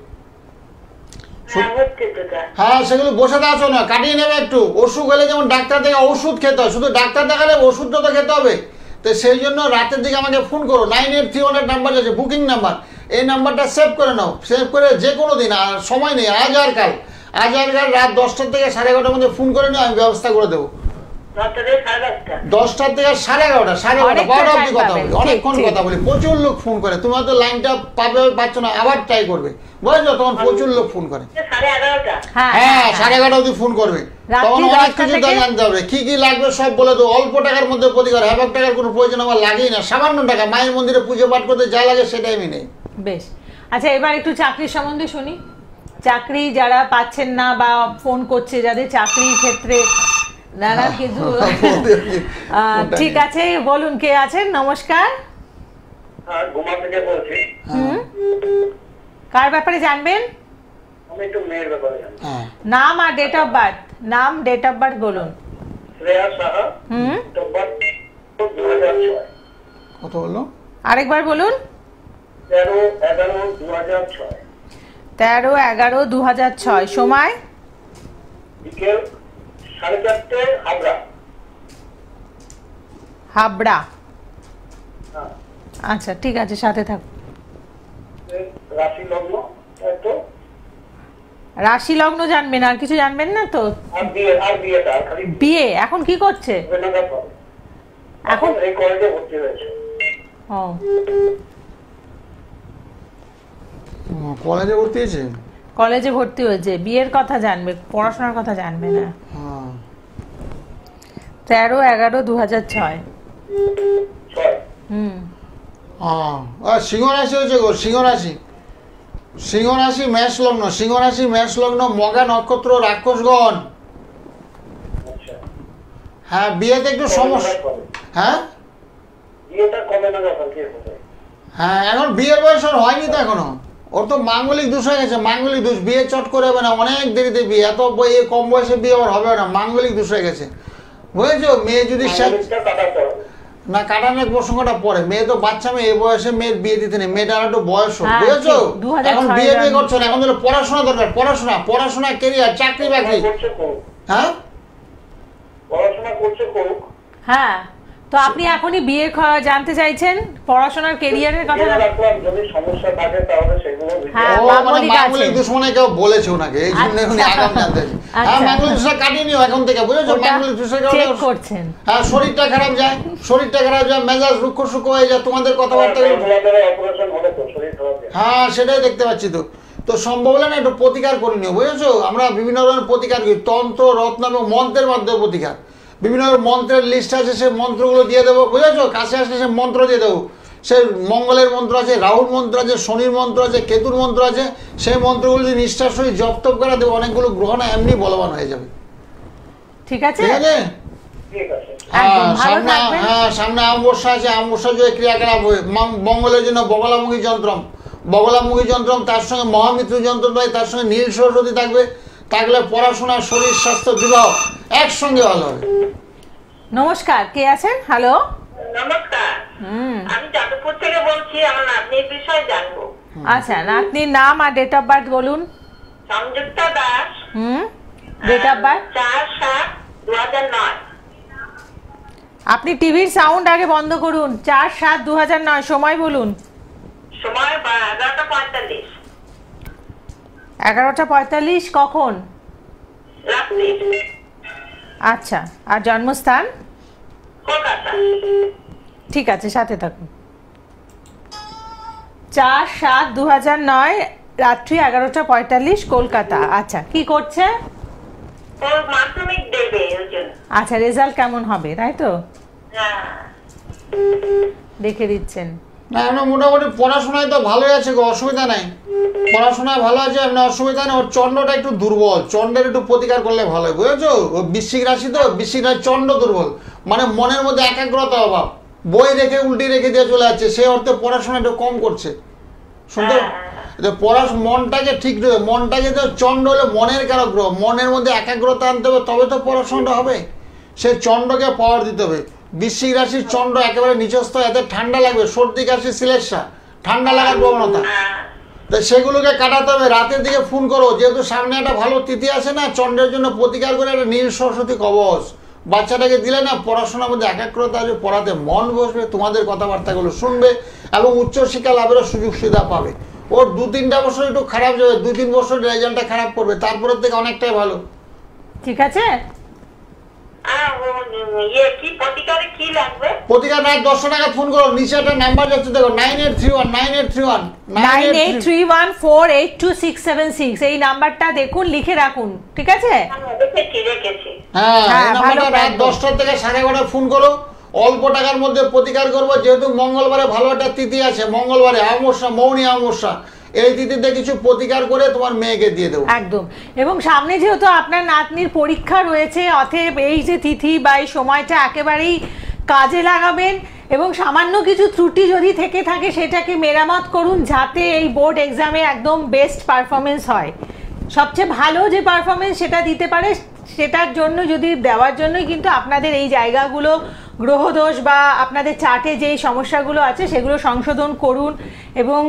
হ্যাঁ, সেগুলো বসে আছো না, কাটিয়ে নেবে একটু। অসুখ হলে যেমন ডাক্তার থেকে ওষুধ খেতে হয়, শুধু ডাক্তার দেখালে ওষুধটা তো খেতে হবে। তো সেই জন্য রাতের দিকে আমাকে ফোন করো। 9831 নাম্বার আছে, বুকিং নাম্বার। এই নাম্বারটা সেভ করে নাও। সেভ করে যে কোনো দিন, আর সময় নেই, আজ আর কাল রাত 10টা থেকে 11:30টার মধ্যে ফোন করে নিও, আমি ব্যবস্থা করে দেবো। 10টা থেকে 11:30, 12টা অব্দি কথা বলি, অনেকক্ষণ কথা বলি। প্রচুর লোক ফোন করে, তুমি হয়তো লাইনটা পাচ্ছ না, আবার ট্রাই করবে, বুঝেছো? তখন প্রচুর লোক ফোন করে। হ্যাঁ, 11:30 অব্দি ফোন করবে, তখন অনেক কিছু জানতে হবে। কি কি লাগবে সব বলে দেবো। অল্প টাকার মধ্যে প্রতিকার, 1,000 টাকার কোনো প্রয়োজন আমার লাগেই না। সামান্য টাকা, মায়ের মন্দিরে পুজো পাঠ করতে যা লাগে সেটাই আমি নেই। বেশ, আচ্ছা এবার একটু চাকরির সম্বন্ধে শুনি। চাকরি যারা পাচ্ছেন না বা ফোন করছে যাদের চাকরির ক্ষেত্রে নানা কিছু ঠিক আছে, বলুন কে আছেন? নমস্কার। হ্যাঁ, গোমা থেকে বলছি। কার ব্যাপারে জানবেন? আমি একটু মেয়ের ব্যাপারে জানি। হ্যাঁ নাম আর ডেট অফ বার্থ। নাম, ডেট অফ বার্থ বলুন। শ্রেয়া সাহা, নম্বর 2006। কত বললো? আরেকবার বলুন। 13/11/2006। 13/11/2006। সময়? বিকেল 4:30 হাবড়া। হাবড়া। হ্যাঁ, আচ্ছা ঠিক আছে, সাথে থাকুন। রাশি লগ্ন, তো রাশি লগ্ন জানবেন, আর কিছু জানবেন না তো? আর বিয়েটা খালি বিয়ে এখন কি করছে? বেনাগাদ হবে। এখন এই কলেজে ভর্তি হয়েছে। ও কলেজে ভর্তি হয়েছে? কলেজে ভর্তি হয়েছে, বিয়ের কথা জানবে, পড়াশোনার কথা জানবে না। 13/11/2006। 6। সিংহ রাশি হয়েছে গো, সিংহ রাশি। সিংহ রাশি মেষ লগ্ন, সিংহ রাশি মেষ লগ্ন, মগা নক্ষত্র, রাক্ষসগণ। আচ্ছা, হ্যাঁ বিয়েতে একটু সমস্যা। হ্যাঁ বিয়েটা কবে নাগাদ হবে? হ্যাঁ এখন বিয়ের বয়স ওর হয়নি তো এখনো, ওর তো মাঙ্গলিক দোষ হয়ে গেছে। মাঙ্গলিক দোষ, বিয়ে চট করে হবে না, অনেক দেরিতে বিয়ে। এত কম বয়সে বিয়ে ওর হবে না, মাঙ্গলিক দোষ হয়ে গেছে, বুঝেছো? মেয়ে যদি না কাটানোর প্রসঙ্গটা পরে, মেয়ে তো বাচ্চা মেয়ে, এই বয়সে মেয়ের বিয়ে দিতে নেই, মেয়েটার একটু বয়স হোক, হ্যাঁ, বুঝেছো? ঠিক, 2006 এখন বিয়ে করছো না, এখন ধরো পড়াশোনা দরকার, পড়াশোনা, পড়াশোনা, কেরিয়ার, চাকরি বাকরি। হ্যাঁ পড়াশোনা করছে করুক। হ্যাঁ, তো আপনি এখনই বিয়ে জানতে চাইছেন, পড়াশোনার কেরিয়ারের কথা না? যদি সমস্যা থাকে তাহলে সেগুলো হ্যাঁ, ও মানে মাঙ্গলিক মাঙ্গলিক আছে। দুশ্মনে কেউ বলেছে ওনাকে, এই জন্য উনি আচ্ছা। আগাম জানতে চাইছে। হ্যাঁ আচ্ছা। মাঙ্গলিক দোষটা কাটিয়ে নিও এখন থেকে, বুঝেছো? ওটা মাঙ্গলিক দোষের চেক কারণে করছেন। হ্যাঁ শরীরটা খারাপ যায়, শরীরটা খারাপ যায়, মেজাজ রুক্ষ শুক্ষ হয়ে যায়, তোমাদের কথাবার্তা। অপারেশন হবে তো, শরীর খারাপ। হ্যাঁ সেটাই দেখতে পাচ্ছি তো। তো সম্ভব হলে না একটু প্রতিকার করে নিও, বুঝেছো? আমরা বিভিন্ন ধরনের প্রতিকার করি, তন্ত্র, রত্ন এবং মন্ত্রের মাধ্যমে প্রতিকার। বিভিন্ন মন্ত্রের লিস্ট আছে, সেই মন্ত্রগুলো দিয়ে দেবো, বুঝেছো? কাছে আসলে সে মন্ত্র দিয়ে দেবো। সে মঙ্গলের মন্ত্র আছে, রাহুর মন্ত্র আছে, শনির মন্ত্র আছে, কেতুর মন্ত্র আছে। সেই মন্ত্রগুলো যদি নিষ্ঠার সহিত জপ তপ করে দেবো, অনেকগুলো গ্রহ না এমনি বলবান হয়ে যাবে। ঠিক আছে, ঠিক আছে? ঠিক আছে। একদম, ভালো থাকবেন। সামনে অমাবস্যা আছে, অমাবস্যা যদি ক্রিয়াকলাপ হয় মঙ্গলের জন্য বগলামুখী যন্ত্রম, বগলামুখী যন্ত্রম, তার সঙ্গে মহামিত্র যন্ত্র নয়, তার সঙ্গে নীল সরস্বতী থাকবে। থাকলে পড়াশোনা, শরীর স্বাস্থ্য, বিবাহ একসঙ্গে ভালো হবে। নমস্কার, কে আছেন? হ্যালো। নমস্কার, আমি যাদবপুর থেকে বলছি, আমার নাতনির বিষয়ে জানবো। আচ্ছা, নাতনির নাম আর ডেট অফ বার্থ বলুন। Sanjukta Das. Date of birth? 4/7/2009। আপনি টিভির সাউন্ড আগে বন্ধ করুন। 4/7/2009। সময় বলুন। সময় 11:45 11:45। কখন? রাত্রি। আচ্ছা, আর জন্মস্থান? কলকাতা। ঠিক আছে, সাথে থাকুন। 4/7/2009, রাত্রি 11:45, কলকাতা। আচ্ছা, কি করছে? ও মাধ্যমিক দেবে, ওই জন্য। আচ্ছা, রেজাল্ট কেমন হবে, তাই তো হ্যাঁ। দেখে দিচ্ছেন? না আমরা মোটামুটি পড়াশোনায় তো ভালোই আছে গো, অসুবিধা নাই, পড়াশোনায় ভালো আছে, এমনি অসুবিধা নেই। ওর চন্ডটা একটু দুর্বল, চন্ডের একটু প্রতিকার করলে ভালো হয়, বুঝেছো? ও বৃশ্চিক রাশি তো, বৃশ্চিক রাশি চন্ড দুর্বল, মানে মনের মধ্যে একাগ্রতা অভাব, বই রেখে উল্টি রেখে দিয়ে চলে যাচ্ছে, সে অর্থে পড়াশোনা একটু কম করছে, শুনতে? মনটাকে ঠিক দেবে, মনটাকে তো চন্ড হলে মনের কারক গ্রহ, মনের মধ্যে একাগ্রতা আনতে হবে, তবে তো পড়াশোনাটা হবে। সে চন্ডকে পাওয়ার দিতে হবে। বৃশ্চিক রাশির চন্ড একেবারে নিচস্থ, এতে ঠান্ডা লাগবে, সর্দি কাশি সিলেকশা, ঠান্ডা লাগার প্রবণতা, তো সেগুলোকে কাটাতে হবে। রাতের দিকে ফোন করো, যেহেতু সামনে একটা ভালো তিথি আছে না, চন্ডের জন্য প্রতিকার করে একটা নীল সরস্বতী কবচ বাচ্চাটাকে দিলে না, পড়াশোনার মধ্যে একাগ্রতা আসবে, পড়াতে মন বসবে, তোমাদের কথাবার্তাগুলো শুনবে এবং উচ্চশিক্ষা লাভের সুযোগ সুবিধা পাবে। ওর 2-3টা বছর একটু খারাপ যাবে, 2-3 বছর রেজাল্টটা খারাপ করবে, তারপরের থেকে অনেকটাই ভালো। ঠিক আছে। কি প্রতিকারে কি লাগবে? প্রতিকার রাত 10টা টাকা ফোন করো, নিচে একটা নাম্বার যাচ্ছে দেখো, 9831 9831482676। এই নাম্বারটা দেখুন, লিখে রাখুন, ঠিক আছে? রেখেছি। হ্যাঁ এই হ্যাঁ, নাম্বারটা ভালো, রাত একদম। 10টা থেকে 11:30 ফোন করো, অল্প টাকার মধ্যে প্রতিকার করবো, যেহেতু মঙ্গলবারে ভালো একটা তিথি আছে, মঙ্গলবারে অমাবস্যা, মৌনী অমাবস্যা, এই তিথিতে কিছু প্রতিকার করে তোমার মেয়েকে দিয়ে দেবো। একদম। এবং সামনে যেহেতু আপনার নাতনির পরীক্ষা রয়েছে, অতএব এই যে তিথি বা এই সময়টা একেবারেই কাজে লাগাবেন এবং সামান্য কিছু ত্রুটি যদি থেকে থাকে সেটাকে মেরামত করুন, যাতে এই বোর্ড এক্সামে একদম বেস্ট পারফরমেন্স হয়, সবচেয়ে ভালো যে পারফরমেন্স সেটা দিতে পারে। সেটার জন্য যদি দেওয়ার জন্যই কিন্তু আপনাদের এই জায়গাগুলো গ্রহদোষ বা আপনাদের চার্টে যেই সমস্যাগুলো আছে সেগুলো সংশোধন করুন। এবং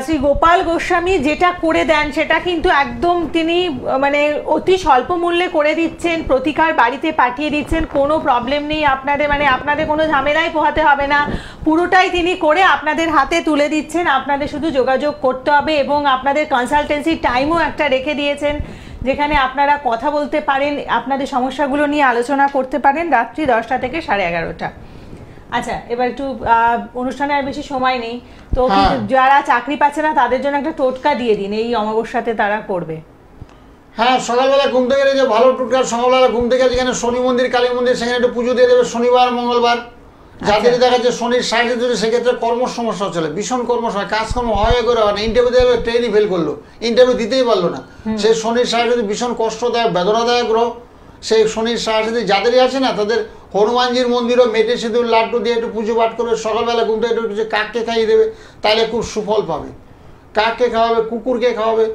শ্রী গোপাল গোস্বামী যেটা করে দেন সেটা কিন্তু একদম তিনি মানে অতি স্বল্প মূল্যে করে দিচ্ছেন, প্রতিকার বাড়িতে পাঠিয়ে দিচ্ছেন, কোনো প্রবলেম নেই আপনাদের, মানে আপনাদের কোনো ঝামেলাই পোহাতে হবে না, পুরোটাই তিনি করে আপনাদের হাতে তুলে দিচ্ছেন। আপনাদের শুধু যোগাযোগ করতে হবে এবং আপনাদের কনসালটেন্সি টাইমও একটা রেখে দিয়েছেন, যেখানে আপনারা কথা বলতে পারেন, আপনাদের সমস্যাগুলো নিয়ে আলোচনা করতে পারেন রাত্রি 10টা থেকে 11:30। আচ্ছা, এবার একটু অনুষ্ঠানে আর বেশি সময় নেই, তো যারা চাকরি পাচ্ছে না তাদের জন্য একটা টোটকা দিয়ে দিন এই অমাবস্যাতে তারা করবে। হ্যাঁ, সকালবেলা ঘুম থেকে যে ভালো টোটকা, সকালবেলা ঘুম থেকে যেখানে শনি মন্দির, কালী মন্দির, সেখানে একটু পুজো দিয়ে দেবে শনিবার মঙ্গলবার। যাদের দেখা যাচ্ছে শনির সাইডে যদি, সেক্ষেত্রে কর্ম সমস্যা চলে, ভীষণ কর্ম সমস্যা, কাজকর্ম হয় করে হয় না, ইন্টারভিউ দেবে ট্রেনই ফেল করলো, ইন্টারভিউ দিতেই পারলো না। সেই শনির সাইডে যদি ভীষণ কষ্টদায়ক বেদনাদায়ক গ্রহ, সেই শনির সাইডে যাদেরই আছে না, তাদের হনুমানজির মন্দিরও মেটে সিঁদুর লাড্ডু দিয়ে একটু পুজো পাঠ করবে, সকালবেলা ঘুম থেকে একটু কিছু কাককে খাইয়ে দেবে, তাহলে খুব সুফল পাবে। কাককে খাওয়াবে, কুকুরকে খাওয়াবে,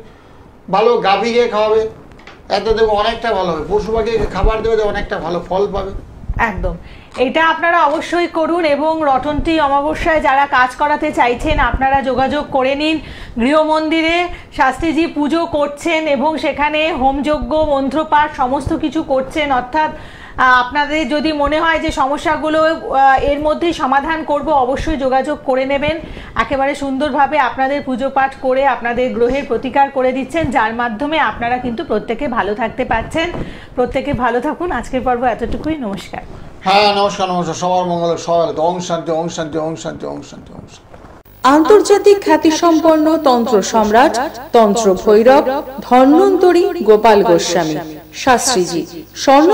ভালো গাভীকে খাওয়াবে, এতে দেবে অনেকটা ভালো হবে। পশু পাখিকে খাবার দেবে, অনেকটা ভালো ফল পাবে। একদম, এটা আপনারা অবশ্যই করুন। এবং রটন্তী অমাবস্যায় যারা কাজ করাতে চাইছেন আপনারা যোগাযোগ করে নিন। গৃহমন্দিরে শাস্ত্রীজি পুজো করছেন এবং সেখানে হোমযজ্ঞ, মন্ত্রপাঠ সমস্ত কিছু করছেন। অর্থাৎ আপনাদের যদি মনে হয় যে সমস্যাগুলো এর মধ্যেই সমাধান করব, অবশ্যই যোগাযোগ করে নেবেন। একেবারে সুন্দরভাবে আপনাদের পুজো পাঠ করে আপনাদের গ্রহের প্রতিকার করে দিচ্ছেন, যার মাধ্যমে আপনারা কিন্তু প্রত্যেকে ভালো থাকতে পারছেন। প্রত্যেকে ভালো থাকুন। আজকের পর্ব এতটুকুই। নমস্কার। হ্যাঁ, নমস্কার, নমস্কার, সবার মঙ্গল, সবার ওং শান্তি, ওং শান্তি, ওং শান্তি, ওং শান্তি, ওং শান্তি। আন্তর্জাতিক খ্যাতিসম্পন্ন তন্ত্র সম্রাট, তন্ত্র ভৈরব, ধন্বন্তরী গোপাল গোস্বামী শাস্ত্রীজি স্বর্ণ